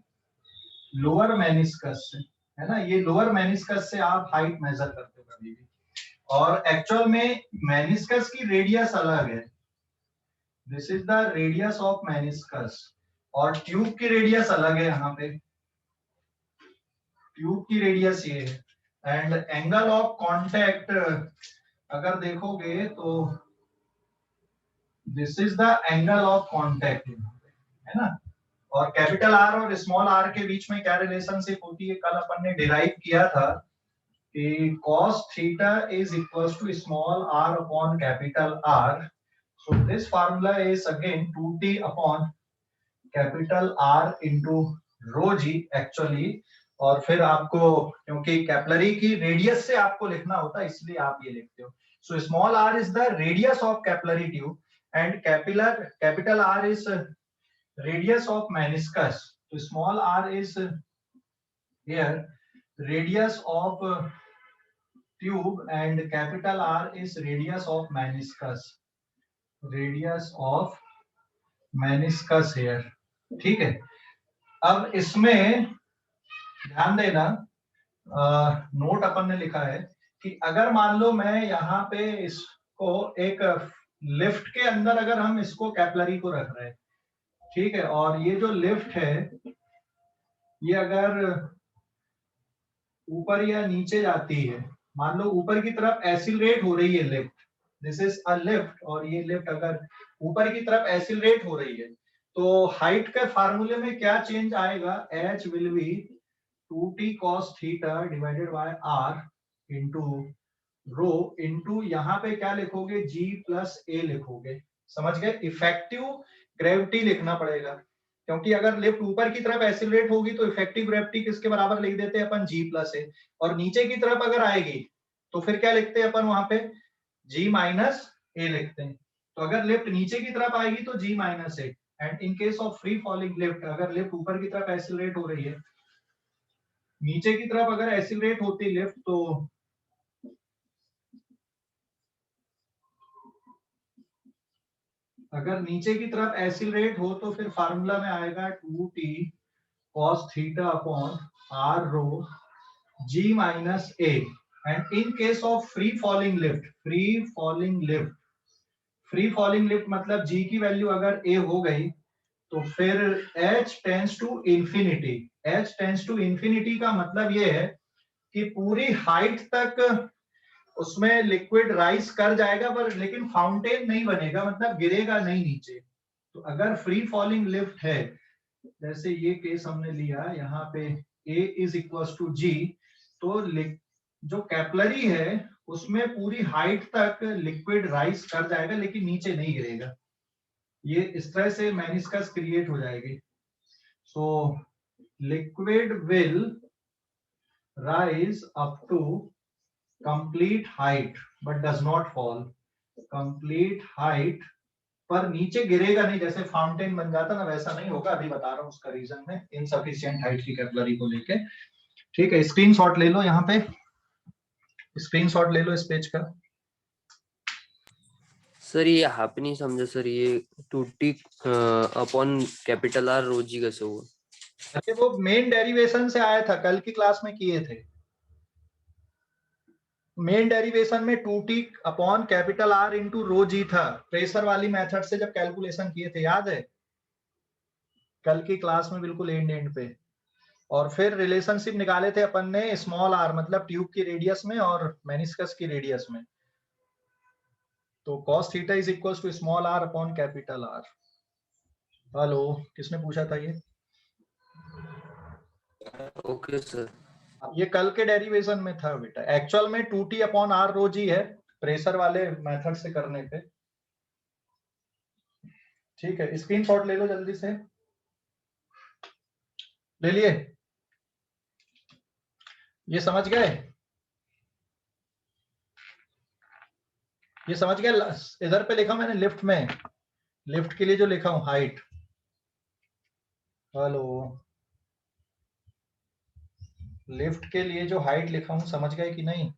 lower meniscus से, है ना, ये लोअर मेनिस्कस से आप हाइट मेजर करते हो कभी भी, और एक्चुअल में मेनिस्कस की रेडियस अलग है, this is the radius of meniscus, और ट्यूब की रेडियस अलग है, यहाँ पे ट्यूब की रेडियस ये है, एंड एंगल ऑफ कांटेक्ट अगर देखोगे तो this is the angle of contact, है ना, और कैपिटल आर और स्मॉल आर के बीच में क्या रिलेशनशिप होती है, कल अपन ने डिराइव किया था कि cos theta is equals to small r upon capital R, so this formula is again 2t upon capital R into rho g actually, और फिर आपको क्योंकि कैपिलरी की रेडियस से आपको लिखना होता है इसलिए आप ये लिखते हो, so small r is the radius of capillary tube and capital R is radius of meniscus, so small r is here radius of tube and capital R is radius of meniscus, radius of meniscus here, ठीक है। अब इसमें ध्यान देना, note अपन ने लिखा है कि अगर मान लो मैं यहाँ पे इसको एक लिफ्ट के अंदर अगर हम इसको कैपिलरी को रख रहे हैं, ठीक है, और ये जो लिफ्ट है ये अगर ऊपर या नीचे जाती है, मान लो ऊपर की तरफ एसिलरेट हो रही है lift, this is a lift, और ये लिफ्ट अगर ऊपर की तरफ एसिलरेट हो रही है तो हाइट के फार्मूले में क्या चेंज आएगा, h will be 2t cos theta divided by r into rho into यहाँ पे क्या लिखोगे g प्लस a लिखोगे, समझ गए, इफेक्टिव ग्रेविटी लिखना पड़ेगा, क्योंकि अगर लिफ्ट ऊपर की तरफ एसिलरेट होगी तो इफेक्टिव ग्रेविटी किसके बराबर लिख देते हैं अपन, g प्लस a, और नीचे की तरफ अगर आएगी तो फिर क्या लिखते हैं अपन, वहां पे g माइनस a लिखते हैं, तो अगर लिफ्ट नीचे की तरफ आएगी तो g minus a, and in case of free falling lift अगर लिफ्ट ऊपर की तरफ एसिलरेट हो रही है, नीचे की तरफ अगर एसिलरेट होती लिफ्ट तो अगर नीचे की तरफ एसिलरेट हो तो फिर फार्मूला में आएगा 2t cos theta upon r rho g minus a, and in case of free falling lift, free falling lift मतलब g की वैल्यू अगर a हो गई तो फिर h tends to infinity, h tends to infinity का मतलब ये है कि पूरी हाइट तक उसमें लिक्विड राइज कर जाएगा, पर लेकिन फाउंटेन नहीं बनेगा, मतलब गिरेगा नहीं नीचे। तो अगर फ्री फॉलिंग लिफ्ट है, जैसे ये केस हमने लिया यहाँ पे a is equals to g, तो जो कैपिलरी है उसमें पूरी हाइट तक लिक्विड राइज कर जाएगा लेकिन नीचे नहीं गिरेगा, ये इस तरह से मेनिस्कस क्रिएट हो जाएगी, सो liquid will rise up to complete height but does not fall, complete height पर नीचे गिरेगा नहीं, जैसे फाउंटेन बन जाता ना वैसा नहीं होगा, अभी बता रहा हूं उसका रीजन में, इनसफिशिएंट हाइट की कैपिलरी को लेके, ठीक है। स्क्रीनशॉट ले लो, यहाँ पे स्क्रीनशॉट ले लो इस पेज का। सर ये आप नहीं समझा सर, ये 2t upon capital R rho जी कैसे हुआ? अरे वो मेन डेरिवेशन से आया था, कल की क्लास में किए थे, मेन डेरिवेशन में 2t upon capital R into rho G था, प्रेशर वाली मेथड से जब कैलकुलेशन किए थे, याद है, कल की क्लास में बिल्कुल एंड पे, और फिर रिलेशनशिप निकाले थे अपन ने स्मॉल r मतलब ट्यूब की रेडियस में और मेनिस्कस की रेडियस में, तो cos theta is equals to small r upon capital R। Hello, किसने पूछा था ये? Okay sir. ये कल के डेरिवेशन में था बेटा, एक्चुअल में 2T अपॉन R रो जी है प्रेशर वाले मेथड से करने पे। ठीक है, स्क्रीनशॉट ले लो जल्दी से, ले लिए? ये समझ गए? ये समझ गए? इधर पे लिखा मैंने लिफ्ट में, लिफ्ट के लिए जो लिखा हूं हाइट, हेलो, लिफ्ट के लिए जो हाइट लिखा हूं समझ गए कि नहीं?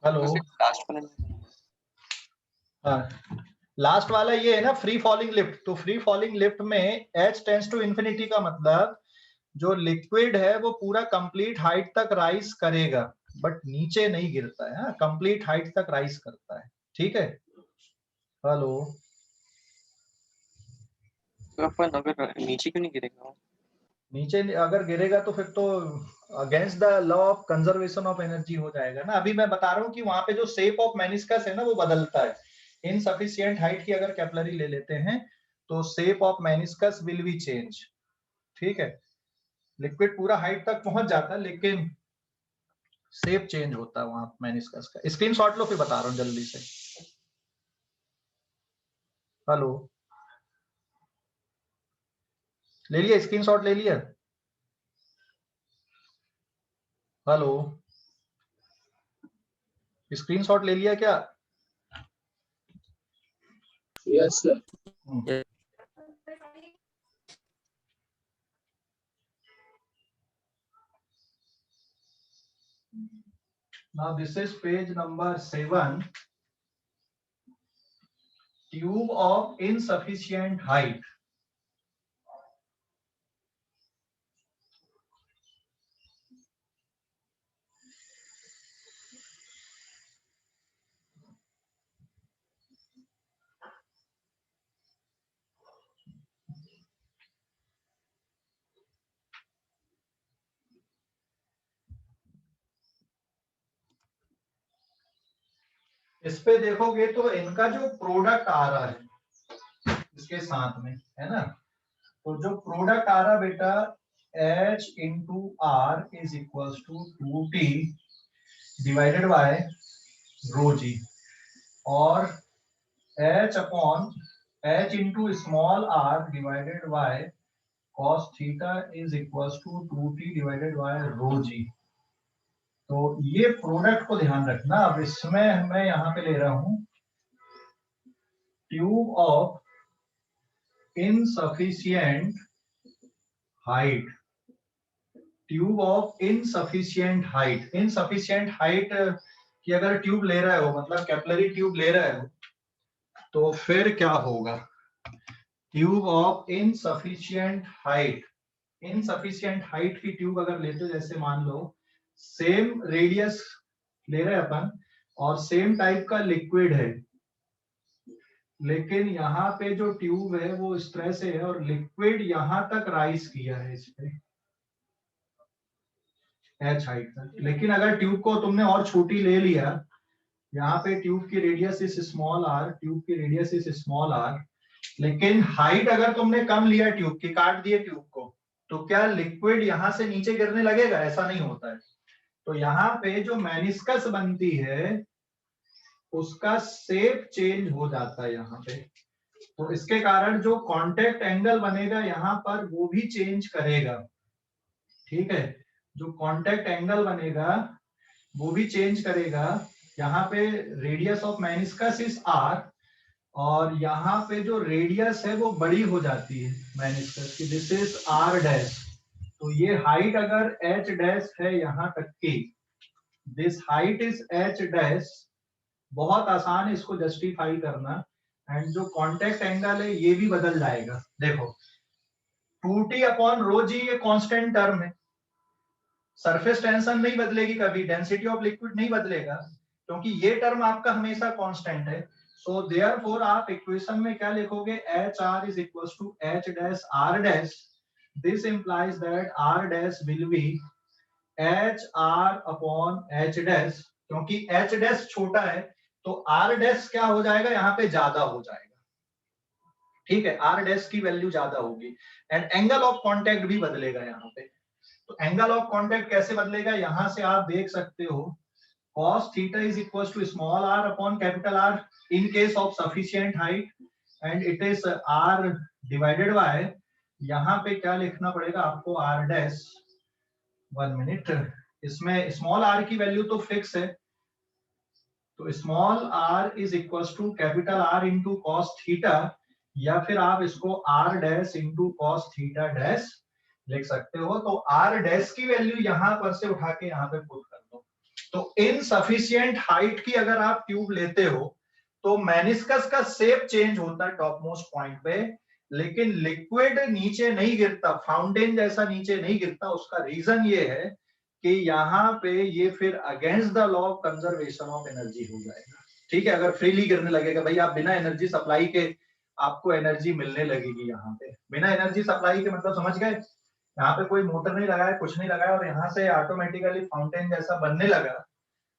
हेलो, हाँ, लास्ट वाला ये है ना फ्री फॉलिंग लिफ्ट। तो फ्री फॉलिंग लिफ्ट में h टेंड्स टू इंफिनिटी का मतलब जो लिक्विड है वो पूरा कंप्लीट हाइट तक राइज करेगा, बट नीचे नहीं गिरता है, कंप्लीट हाइट तक राइज करता है। ठीक है, हेलो, अपन अगर नीचे क्यों नहीं गिरेगा? नीचे अगर गिरेगा तो फिर तो against the law of conservation of energy हो जाएगा ना। अभी मैं बता रहा हूँ कि वहां पे जो शेप ऑफ मेनिस्कस है ना वो बदलता है। इनसफिशिएंट हाइट की अगर कैपिलरी ले लेते हैं तो shape of meniscus will be change. ठीक है, लिक्विड पूरा हाइट तक पहुंच जाता है लेकिन शेप चेंज होता है वहां मेनिस्कस का। स्क्रीनशॉट लो फिर बता रहा हूँ जल्दी से। हेलो, ले लिया स्क्रीनशॉट, ले लिया? हेलो, स्क्रीनशॉट ले लिया क्या? Yes sir. Now this is page number 7. Tube of insufficient height. इस पे देखोगे तो इनका जो प्रोडक्ट आ रहा है इसके साथ में, है ना, तो जो प्रोडक्ट आ रहा बेटा H into R is equal to 2T divided by rho G, और H upon H into small r divided by cos theta is equal to 2T divided by rho G. तो ये प्रोडक्ट को ध्यान रखना। अब इसमें मैं यहां पे ले रहा हूं tube of insufficient height, tube of insufficient height. Insufficient height की अगर ट्यूब ले रहे हो, मतलब कैपिलरी ट्यूब ले रहे हो, तो फिर क्या होगा? Tube of insufficient height, insufficient height की ट्यूब अगर लेते हो, जैसे मान लो सेम रेडियस ले रहे हैं अपन और सेम टाइप का लिक्विड है, लेकिन यहाँ पे जो ट्यूब है वो इस तरह से है और लिक्विड यहां तक राइज किया है इस पे h हाइट तक। लेकिन अगर ट्यूब को तुमने और छोटी ले लिया, यहाँ पे ट्यूब की radius is small r, tube की रेडियस इज स्मॉल r, लेकिन हाइट अगर तुमने कम लिया ट्यूब की, काट दिए ट्यूब को, तो क्या लिक्विड यहां से नीचे गिरने लगेगा? ऐसा नहीं होता है। तो यहाँ पे जो मेनिस्कस बनती है उसका शेप चेंज हो जाता है यहाँ पे, तो इसके कारण जो कांटेक्ट एंगल बनेगा यहाँ पर वो भी चेंज करेगा। ठीक है, जो कांटेक्ट एंगल बनेगा वो भी चेंज करेगा। यहाँ पे radius of meniscus is r और यहाँ पे जो रेडियस है वो बड़ी हो जाती है मेनिस्कस की, दिस इज r डैश। तो ये हाइट अगर h डैश है यहाँ तक की, this height is h dash, बहुत आसान है इसको जस्टिफाई करना। एंड जो कांटेक्ट एंगल है ये भी बदल जाएगा। देखो 2T अपॉन रो जी ये कांस्टेंट टर्म है, सरफेस टेंशन नहीं बदलेगी कभी, डेंसिटी ऑफ लिक्विड नहीं बदलेगा, क्योंकि ये टर्म आपका हमेशा कांस्टेंट है। सो देयरफॉर आप इक्वेशन में क्या लिखोगे? HR is equal to H dash R dash, this implies that R dash will be HR upon H dash, क्योंकि H डैश छोटा है तो R डैश क्या हो जाएगा? यहाँ पे ज्यादा हो जाएगा। ठीक है, आर डैश की वैल्यू ज्यादा होगी एंड एंगल ऑफ कांटेक्ट भी बदलेगा यहाँ पे। तो एंगल ऑफ कांटेक्ट कैसे बदलेगा, यहां से आप देख सकते हो cos theta is equals to small r upon capital R in case of sufficient height and it is r divided by, यहाँ पे क्या लिखना पड़ेगा आपको, r डैश, 1 मिनट, इसमें स्मॉल r की वैल्यू तो फिक्स है, तो small r is equals to capital R into cos theta, या फिर आप इसको r dash into cos theta dash लिख सकते हो। तो r डैश की वैल्यू यहां पर से उठा के यहाँ पे पुट कर दो। तो इनसफिशिएंट हाइट की अगर आप ट्यूब लेते हो तो मेनिस्कस का शेप चेंज होता है टॉप मोस्ट पॉइंट पे, लेकिन लिक्विड नीचे नहीं गिरता, फाउंटेन जैसा नीचे नहीं गिरता। उसका रीजन ये है कि यहाँ पे ये फिर against the law of conservation of energy हो जाएगा। ठीक है, अगर फ्रीली गिरने लगेगा, भाई आप बिना एनर्जी सप्लाई के आपको एनर्जी मिलने लगेगी। यहाँ पे बिना एनर्जी सप्लाई के मतलब समझ गए, यहाँ पे कोई मोटर नहीं लगाया, कुछ नहीं लगाया और यहाँ से ऑटोमेटिकली फाउंटेन जैसा बनने लगा,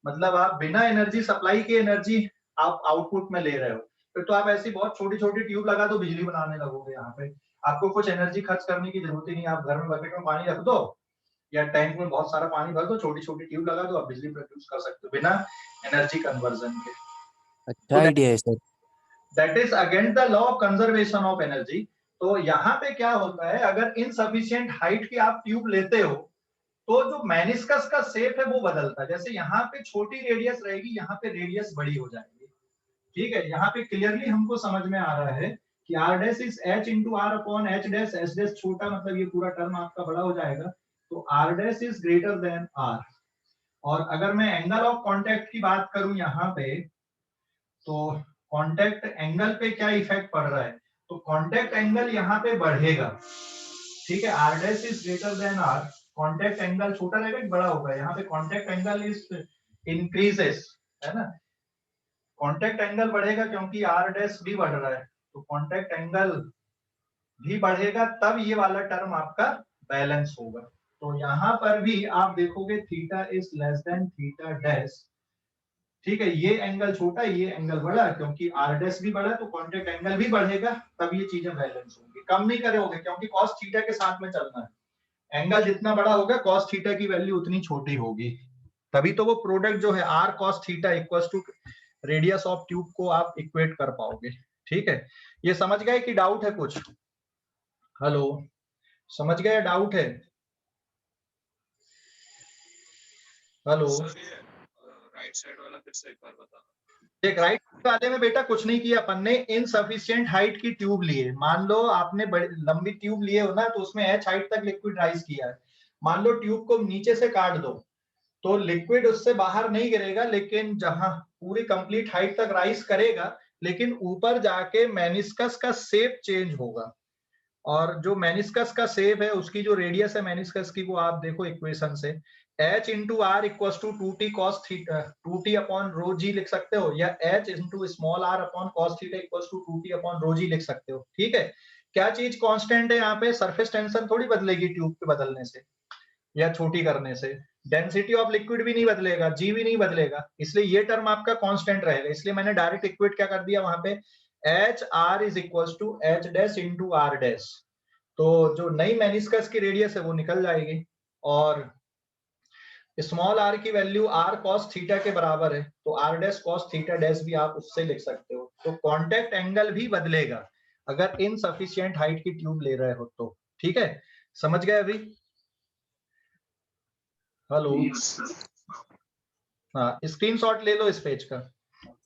मतलब आप बिना एनर्जी सप्लाई की एनर्जी आप आउटपुट में ले रहे हो। फिर तो आप ऐसी बहुत छोटी छोटी ट्यूब लगा दो, बिजली बनाने लगोगे। यहाँ पे आपको कुछ एनर्जी खर्च करने की जरूरत ही नहीं, आप घर में बकेट में पानी रख दो या टैंक में बहुत सारा पानी भर दो, छोटी छोटी ट्यूब लगा दो, आप बिजली प्रोड्यूस कर सकते हो बिना एनर्जी कन्वर्जन के। अच्छा आइडिया है sir. That is against the law of conservation of energy. तो यहाँ पे क्या होता है, अगर इनसफिशिएंट हाइट की आप ट्यूब लेते हो तो जो मेनिस्कस का शेप है वो बदलता है। जैसे यहाँ पे छोटी रेडियस रहेगी, यहाँ पे रेडियस बड़ी हो जाएगी। ठीक है, यहाँ पे क्लियरली हमको समझ में आ रहा है कि r dash is h into r upon h dash, h dash छोटा मतलब ये पूरा टर्म आपका बड़ा हो जाएगा, तो r dash is greater than r। और अगर मैं एंगल ऑफ कांटेक्ट की बात करूं यहाँ पे, तो कांटेक्ट एंगल पे क्या इफेक्ट पड़ रहा है, तो कांटेक्ट एंगल यहाँ पे बढ़ेगा। ठीक है, r dash is greater than r, contact angle छोटा रहेगा कि बड़ा होगा, यहाँ पे कांटेक्ट एंगल इज इंक्रीजेस, है ना, कांटेक्ट एंगल बढ़ेगा क्योंकि r डैश भी बढ़ रहा है, तो कांटेक्ट एंगल भी बढ़ेगा, तब ये वाला टर्म आपका बैलेंस होगा। तो यहाँ पर भी आप देखोगे theta is less then theta dash. ठीक है, ये एंगल छोटा, ये एंगल बड़ा, क्योंकि r डैश भी बड़ा तो कांटेक्ट एंगल भी बढ़ेगा, तब ये चीजें बैलेंस होंगी। कम नहीं करोगे क्योंकि cos थीटा के साथ में चलना है, एंगल जितना बड़ा होगा cos थीटा की वैल्यू उतनी छोटी होगी, तभी तो वो प्रोडक्ट जो है r cos theta equals to radius of tube को आप इक्वेट कर पाओगे। ठीक है, ये समझ गए कि डाउट है कुछ? हेलो, समझ गए, डाउट है? हेलो, राइट साइड वाला फिर से एक बार बता। देख, राइट वाले में बेटा कुछ नहीं किया अपन ने, इनसफिशिएंट हाइट की ट्यूब लिए। मान लो आपने बड़ी लंबी ट्यूब लिए हो ना, तो उसमें h हाइट तक लिक्विड राइज किया है। मान लो ट्यूब को नीचे से काट दो तो लिक्विड उससे बाहर नहीं गिरेगा, लेकिन जहां पूरी कंप्लीट हाइट तक राइज करेगा, लेकिन ऊपर जाके मेनिस्कस का शेप चेंज होगा। और जो मेनिस्कस का शेप है, उसकी जो रेडियस है मेनिस्कस की, वो आप देखो इक्वेशन से, h into R equal to 2t cos theta, 2t upon rho G लिख सकते हो, या h into small r upon cos theta equal to 2t upon rho G लिख सकते हो। ठीक है, क्या चीज कांस्टेंट है यहाँ पे? सरफेस टेंशन थोड़ी बदलेगी ट्यूब के बदलने से या छोटी करने से, डेंसिटी ऑफ लिक्विड भी नहीं बदलेगा, जी भी नहीं बदलेगा, इसलिए ये टर्म आपका कांस्टेंट रहेगा। इसलिए मैंने डायरेक्ट इक्वेट क्या कर दिया वहां पे, h r is equal to h dash into r dash. तो जो नई मेनिस्कस की रेडियस है वो निकल जाएगी, और स्मॉल आर की वैल्यू आर कॉस थीटा के बराबर है, तो r dash cos theta dash भी आप उससे लिख सकते हो। तो कांटेक्ट एंगल भी बदलेगा अगर इनसफिशिएंट हाइट की ट्यूब ले रहे हो तो। ठीक है, समझ गए अभी? हेलो, हाँ, स्क्रीनशॉट ले लो इस पेज का।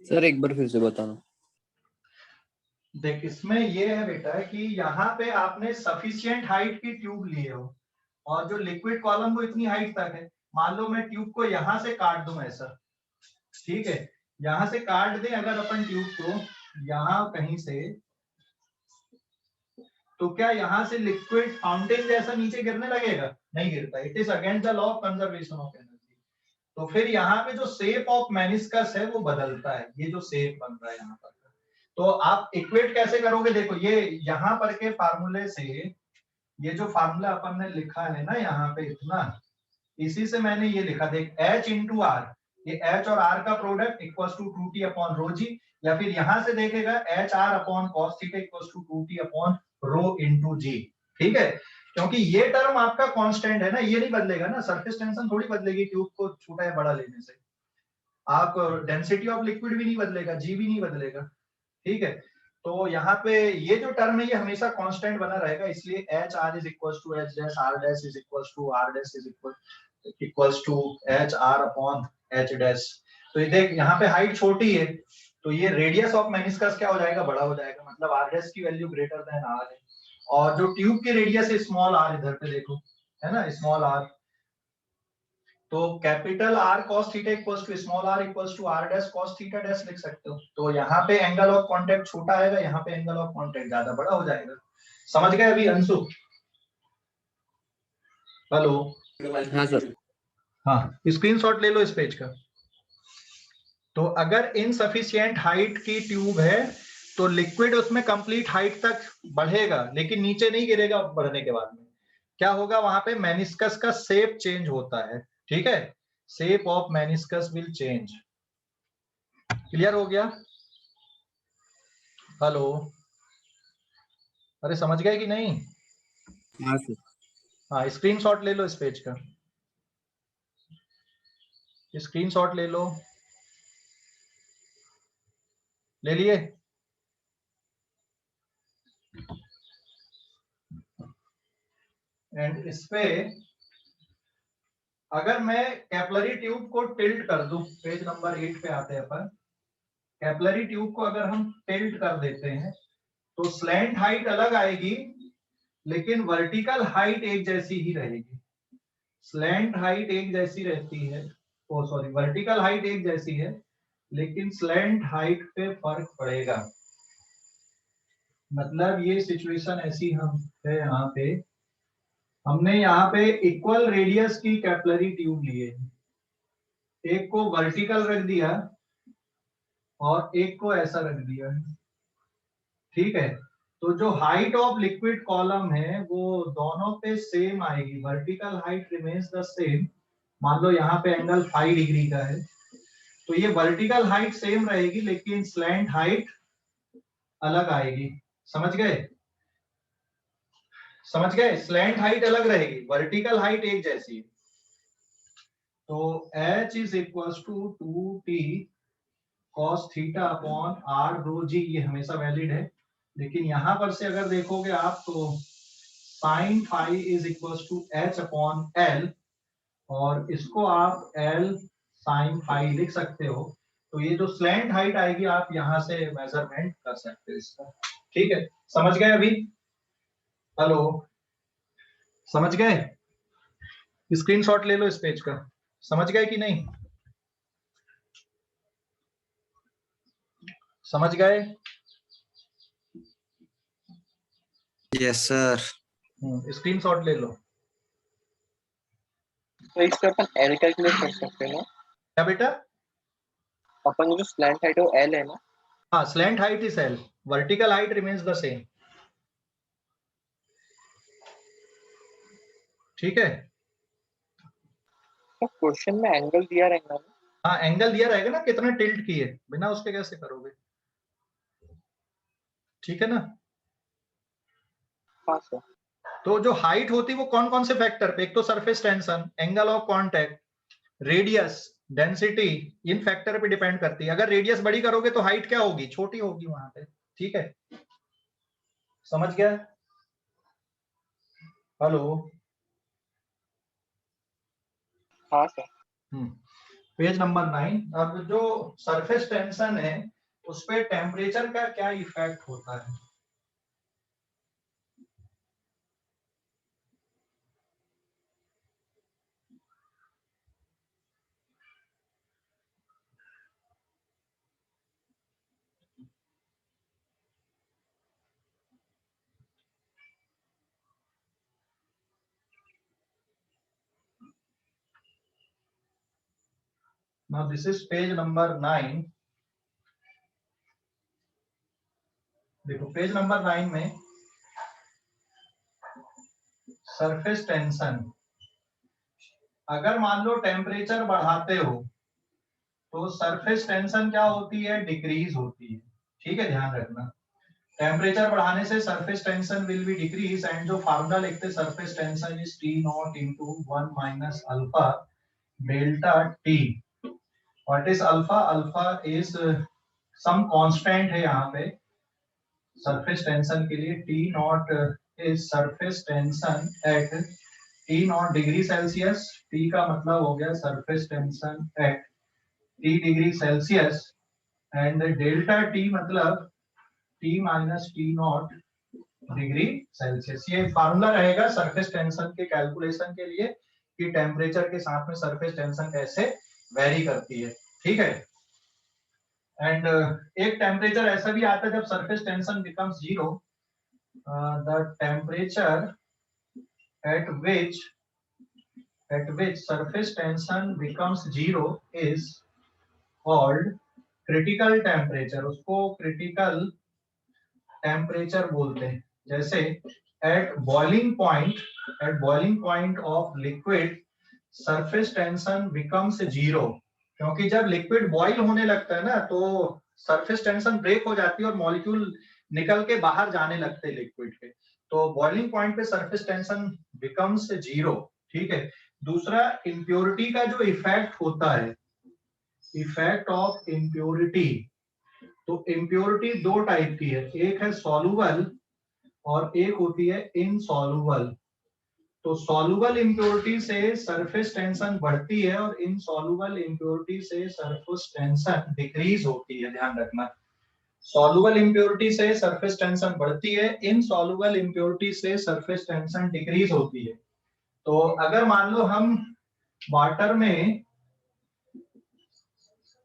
सर एक बार फिर से बताना। देख, इसमें ये है बेटा कि यहाँ पे आपने सफिशिएंट हाइट की ट्यूब लिए हो और जो लिक्विड कॉलम वो इतनी हाइट तक है। मान लो मैं ट्यूब को यहाँ से काट दूं ऐसा, ठीक है, यहाँ से काट दें अगर अपन ट्यूब को यहाँ कहीं से, तो क्या यहाँ से लिक्विड फाउंटेन जैसा नीचे गिरने लगेगा? नहीं गिरता। It is against the law of conservation of energy. तो फिर यहाँ पे जो शेप ऑफ मेनिस्कस है वो बदलता है, ये जो शेप बन रहा है यहाँ पर। तो आप इक्वेट कैसे करोगे? देखो, ये यहाँ पर के फार्मूले से, ये जो फार्मूला अपन ने लिखा है ना यहाँ पे इतना, इसी से मैंने ये लिखा, देख, h इंटू आर, ये H और R का product equals to 2t upon rho G, या फिर यहां से देखेगा HR upon cos theta equals to 2t upon rho into G. ठीक है, क्योंकि ये टर्म आपका कांस्टेंट है ना, ये नहीं बदलेगा ना, सरफेस टेंशन थोड़ी बदलेगी ट्यूब को छोटा या बड़ा लेने से, आप डेंसिटी ऑफ लिक्विड भी नहीं बदलेगा, जी भी नहीं बदलेगा। ठीक है, तो यहाँ पे ये जो टर्म है ये हमेशा कांस्टेंट बना रहेगा, इसलिए h r is equals to h dash r dash is equals to r dash is equals to h r upon h dash. तो ये देख यहाँ पे हाइट छोटी है, तो ये रेडियस ऑफ मेनिस्कस क्या हो जाएगा, बड़ा हो जाएगा, मतलब आर डैश की वैल्यू ग्रेटर देन आर है। और जो ट्यूब की रेडियस है स्मॉल आर, इधर पे देखो है ना स्मॉल आर, तो capital r cos theta equals to small r equals to r dash cos theta dash लिख सकते हो। तो यहाँ पे एंगल ऑफ कांटेक्ट छोटा आएगा, यहाँ पे एंगल ऑफ कांटेक्ट ज्यादा बड़ा हो जाएगा। समझ गए अभी अंशु? हेलो? हाँ सर। हाँ, स्क्रीनशॉट ले लो इस पेज का। तो अगर इनसफिशिएंट हाइट की ट्यूब है तो लिक्विड उसमें कंप्लीट हाइट तक बढ़ेगा, लेकिन नीचे नहीं गिरेगा। बढ़ने के बाद में क्या होगा, वहां पे मेनिस्कस का शेप चेंज होता है। ठीक है, shape of meniscus will change. Clear हो गया? हेलो? अरे समझ गए कि नहीं? हाँ सर। हाँ, स्क्रीनशॉट ले लो इस पेज का, स्क्रीनशॉट ले लो। ले लिए? एंड इस पे अगर मैं कैपिलरी ट्यूब को टिल्ट कर दूं, पेज नंबर 8 पे आते हैं अपन, कैपिलरी ट्यूब को अगर हम टिल्ट कर देते हैं तो स्लैंट हाइट अलग आएगी लेकिन वर्टिकल हाइट एक जैसी ही रहेगी। स्लैंट हाइट एक जैसी रहती है, ओ सॉरी वर्टिकल हाइट एक जैसी है लेकिन स्लैंट हाइट पे फर्क पड़ेगा। मतलब ये सिचुएशन ऐसी हम है, यहाँ पे हमने यहाँ पे इक्वल रेडियस की कैपिलरी ट्यूब लिए, एक को वर्टिकल रख दिया और एक को ऐसा रख दिया। ठीक है, तो जो हाइट ऑफ लिक्विड कॉलम है वो दोनों पे सेम आएगी, vertical height remains the same. मान लो यहाँ पे एंगल 5 डिग्री का है, तो ये वर्टिकल हाइट सेम रहेगी लेकिन स्लैंट हाइट अलग आएगी। समझ गए? समझ गए? स्लैंट हाइट अलग रहेगी, वर्टिकल हाइट एक जैसी है। तो H is equals to 2t cos theta upon r rho g, ये हमेशा वैलिड है। लेकिन यहां पर से अगर देखोगे आप तो sin phi is equals to h upon l, और इसको आप l sin phi लिख सकते हो। तो ये जो स्लैंट हाइट आएगी आप यहां से मेजरमेंट कर सकते हो इसका। ठीक है, समझ गए अभी? हेलो? समझ गए? स्क्रीनशॉट ले लो इस पेज का। समझ गए कि नहीं? समझ गए? Yes sir. स्क्रीनशॉट ले लो। तो इस पे अपन एल कैलकुलेट कर सकते हैं ना? क्या बेटा? अपन जो स्लैंट हाइट है वो एल है ना? हाँ, slant height is L, vertical height remains the same. ठीक है, तो क्वेश्चन में एंगल दिया रहेगा ना? हाँ एंगल दिया रहेगा ना, कितना टिल्ट किए, बिना उसके कैसे करोगे? ठीक है ना? हाँ सर। तो जो हाइट होती है वो कौन कौन से फैक्टर पे, एक तो surface tension, angle of contact, radius, density, in factor पे डिपेंड करती है। अगर रेडियस बड़ी करोगे तो हाइट क्या होगी, छोटी होगी वहां पे। ठीक है, समझ गया? हेलो? हाँ सर। Page number 9। अब जो सरफेस टेंशन है उस पे टेम्परेचर का क्या इफेक्ट होता है? Now this is page number 9. देखो पेज नंबर 9 में सरफेस टेंशन, अगर मान लो टेम्परेचर बढ़ाते हो तो सरफेस टेंशन क्या होती है, डिक्रीज होती है। ठीक है, ध्यान रखना। टेम्परेचर बढ़ाने से surface tension will be decrease and जो फार्मूला लिखते हैं surface tension is T not into 1 minus alpha delta T। What is alpha? Alpha is some constant है यहाँ पे सरफेस टेंशन के लिए। T not is surface tension at T not degree Celsius. T का मतलब हो गया surface tension at T degree Celsius and delta T मतलब T minus T not degree Celsius. ये फार्मूला रहेगा सरफेस टेंशन के कैलकुलेशन के लिए कि टेम्परेचर के साथ में सरफेस टेंशन कैसे वेरी करती है। ठीक है, एंड एक टेम्परेचर ऐसा भी आता है जब surface tension becomes zero, the temperature at which surface tension becomes zero is called critical temperature. उसको क्रिटिकल टेम्परेचर बोलते हैं। जैसे at boiling point of liquid surface tension becomes zero, क्योंकि जब लिक्विड बॉइल होने लगता है ना तो सरफेस टेंशन ब्रेक हो जाती है और मॉलिक्यूल निकल के बाहर जाने लगते हैं लिक्विड के, तो बॉइलिंग पॉइंट पे सरफेस टेंशन बिकम्स जीरो। ठीक है, दूसरा इम्प्योरिटी का जो इफेक्ट होता है, इफेक्ट ऑफ इम्प्योरिटी, तो इम्प्योरिटी दो टाइप की है, एक है सॉल्युबल और एक होती है इनसॉल्युबल। तो सॉल्युबल इम्प्योरिटी से सरफेस टेंशन बढ़ती है और इनसॉल्युबल इम्प्योरिटी से सरफेस टेंशन डिक्रीज होती है। ध्यान रखना, सॉल्युबल इम्प्योरिटी से सरफेस टेंशन बढ़ती है, इनसॉल्युबल इम्प्योरिटी से सरफेस टेंशन डिक्रीज होती है। तो अगर मान लो हम वाटर में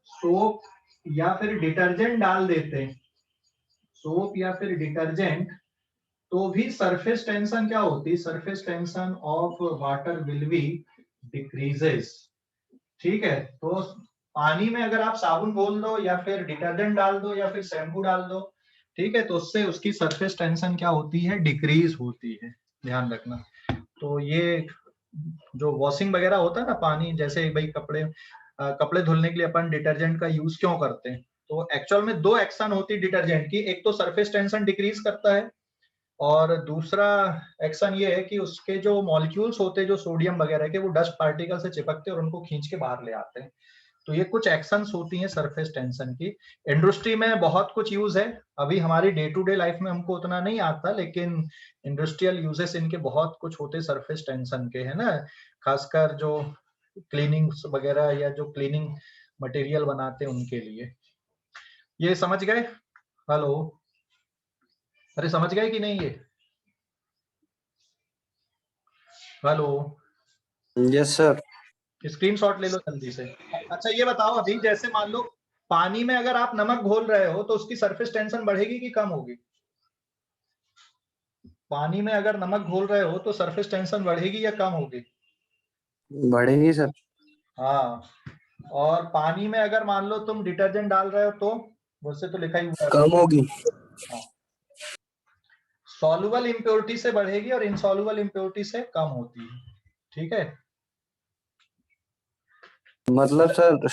सोप या फिर डिटर्जेंट डाल देते हैं, सोप या फिर डिटर्जेंट, तो भी सरफेस टेंशन क्या होती है, surface tension of water will be decreases. ठीक है, तो पानी में अगर आप साबुन घोल दो या फिर डिटर्जेंट डाल दो या फिर शैम्पू डाल दो, ठीक है, तो उससे उसकी सरफेस टेंशन क्या होती है, डिक्रीज होती है। ध्यान रखना। तो ये जो वॉशिंग वगैरह होता है ना, पानी जैसे भाई कपड़े धुलने के लिए अपन डिटर्जेंट का यूज क्यों करते हैं, तो एक्चुअल में दो एक्शन होती है डिटर्जेंट की, एक तो सरफेस टेंशन डिक्रीज करता है और दूसरा एक्शन ये है कि उसके जो मॉलिक्यूल्स होते हैं जो सोडियम वगैरह के, वो डस्ट पार्टिकल से चिपकते हैं और उनको खींच के बाहर ले आते हैं। तो ये कुछ एक्शंस होती हैं सरफेस टेंशन की। इंडस्ट्री में बहुत कुछ यूज है, अभी हमारी डे टू डे लाइफ में हमको उतना नहीं आता, लेकिन इंडस्ट्रियल यूजेस इनके बहुत कुछ होते सरफेस टेंशन के, है ना, खासकर जो क्लीनिंग वगैरह या जो क्लीनिंग मटेरियल बनाते हैं उनके लिए। ये समझ गए? हेलो, अरे समझ गए कि नहीं ये? Hello, yes sir. स्क्रीनशॉट ले लो जल्दी से। अच्छा ये बताओ, अभी जैसे मान लो पानी में अगर आप नमक घोल रहे हो तो उसकी सरफेस टेंशन बढ़ेगी कि कम होगी? पानी में अगर नमक घोल रहे हो तो सरफेस टेंशन बढ़ेगी या कम होगी? बढ़ेगी सर। हाँ, और पानी में अगर मान लो तुम डिटर्जेंट डाल रहे हो तो उससे तो लिखा ही हुआ है कम होगी। हाँ, सॉल्युबल इम्प्योरिटी से बढ़ेगी और इनसॉल्युबल इम्प्योरिटी से कम होती है। ठीक है, मतलब सर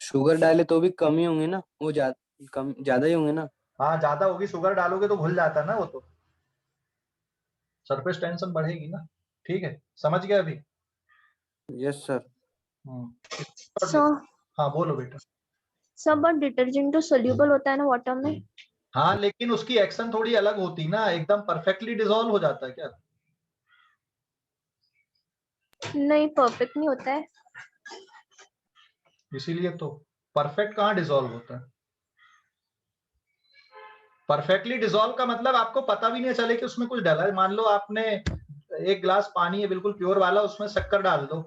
शुगर डाले तो भी कम ही होंगे ना, वो ज्यादा ही होंगे ना? हाँ ज्यादा होगी, शुगर डालोगे तो घुल जाता है ना वो, तो सरफेस टेंशन बढ़ेगी ना। ठीक है, समझ गए अभी? Yes sir. सो हाँ बोलो बेटा। सब डिटर्जेंट तो सोल्यूबल होता है ना वाटर में? हाँ, लेकिन उसकी एक्शन थोड़ी अलग होती ना, एकदम परफेक्टली डिसॉल्व हो जाता है क्या? नहीं, परफेक्ट नहीं होता है। इसीलिए तो परफेक्ट कहाँ डिसॉल्व होता है? परफेक्टली डिसॉल्व का मतलब आपको पता भी नहीं चले कि उसमें कुछ डाला है। मान लो आपने एक गिलास पानी है बिल्कुल प्योर वाला, उसमें शक्कर डाल दो,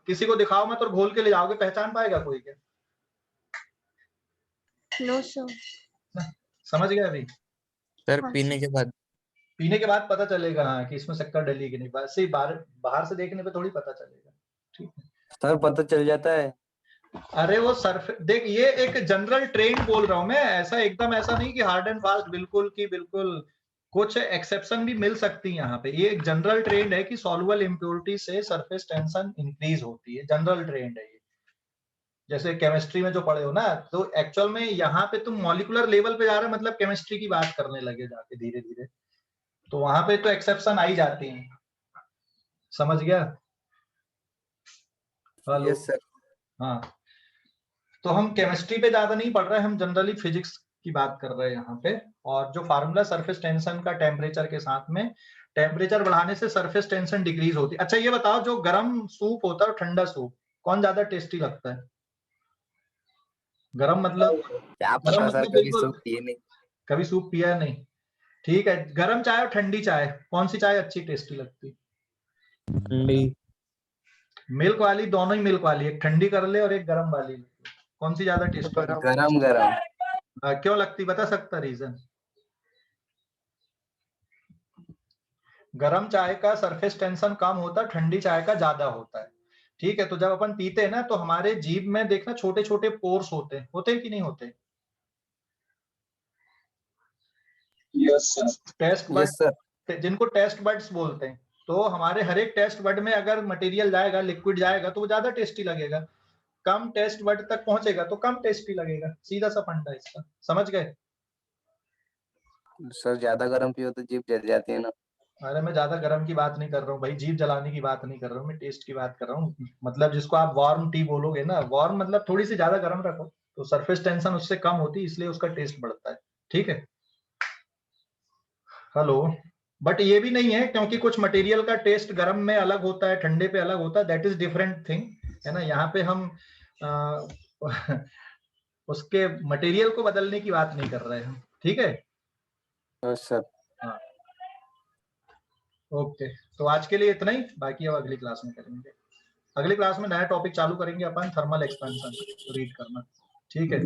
किसी को दिखाओ मत और घोल के ले जाओगे, पहचान पाएगा कोई क्या? No sir. समझ गए अभी? सर हाँ, पीने के बाद पता चलेगा हाँ कि इसमें शक्कर डली कि नहीं, बस ही बाहर से देखने पे थोड़ी पता चलेगा। ठीक है सर पता चल जाता है। अरे वो देख, ये एक जनरल ट्रेंड बोल रहा हूं मैं, ऐसा एकदम ऐसा नहीं कि हार्ड एंड फास्ट बिल्कुल की बिल्कुल, कुछ एक्सेप्शन भी मिल सकती है यहाँ पे। ये एक जनरल ट्रेंड है कि सॉल्युबल इम्प्योरिटी से सरफेस टेंशन इंक्रीज होती है, जनरल ट्रेंड है ये। जैसे केमिस्ट्री में जो पढ़े हो ना, तो एक्चुअल में यहाँ पे तुम मॉलिकुलर लेवल पे जा रहे हो, मतलब केमिस्ट्री की बात करने लगे जाके धीरे धीरे, तो वहां पे तो एक्सेप्शन आ ही जाती है। समझ गया? हेलो? Yes sir. हाँ, तो हम केमिस्ट्री पे ज्यादा नहीं पढ़ रहे हैं, हम जनरली फिजिक्स की बात कर रहे हैं यहाँ पे। और जो फार्मूला सरफेस टेंशन का टेम्परेचर के साथ में, टेम्परेचर बढ़ाने से सरफेस टेंशन डिक्रीज होती है। अच्छा ये बताओ, जो गर्म सूप होता है और ठंडा सूप, कौन ज्यादा टेस्टी लगता है? गरम मतलब, क्या गरम पता सर, मतलब कभी बिल्कुल, सूप पिए नहीं। कभी सूप पिया नहीं। ठीक है, गरम चाय और ठंडी चाय, कौन सी चाय अच्छी टेस्टी लगती? ठंडी। मिल्क वाली, दोनों ही मिल्क वाली, एक ठंडी कर ले और एक गरम वाली, कौन सी ज्यादा टेस्टी? गरम गरम। क्यों लगती, बता सकता रीजन? गरम चाय का सरफेस टेंशन कम होता है, ठंडी चाय का ज्यादा होता है। ठीक है, तो जब अपन पीते हैं ना, तो हमारे जीभ में देखना छोटे छोटे पोर्स होते हैं कि नहीं होते? Yes sir. Test yes sir. Bud, जिनको टेस्ट बड्स बोलते हैं, तो हमारे हर एक टेस्ट बड में अगर मटेरियल जाएगा, लिक्विड जाएगा, तो वो ज्यादा टेस्टी लगेगा। कम टेस्ट बड तक पहुंचेगा तो कम टेस्टी लगेगा। सीधा सा फंडा इसका, समझ गए? सर ज्यादा गरम पियो तो जीभ जल जाती है ना। अरे मैं ज्यादा गर्म की बात नहीं कर रहा हूँ भाई, जीभ जलाने की बात नहीं कर रहा हूँ, मैं टेस्ट की बात कर रहा हूँ। मतलब जिसको आप वार्म टी बोलोगे ना, वार्म मतलब थोड़ी सी ज्यादा गर्म रखो तो सरफेस टेंशन उससे कम होती, इसलिए उसका टेस्ट बढ़ता है। ठीक है? हेलो? बट ये भी नहीं है, क्योंकि कुछ मटेरियल का टेस्ट गर्म में अलग होता है, ठंडे पे अलग होता है, दैट इज डिफरेंट थिंग, है ना। यहाँ पे हम उसके मटेरियल को बदलने की बात नहीं कर रहे हैं। ठीक है? सर। हाँ, ओके, तो आज के लिए इतना ही, बाकी अब अगली क्लास में करेंगे। अगली क्लास में नया टॉपिक चालू करेंगे अपन, थर्मल एक्सपेंशन, रीड करना। ठीक है?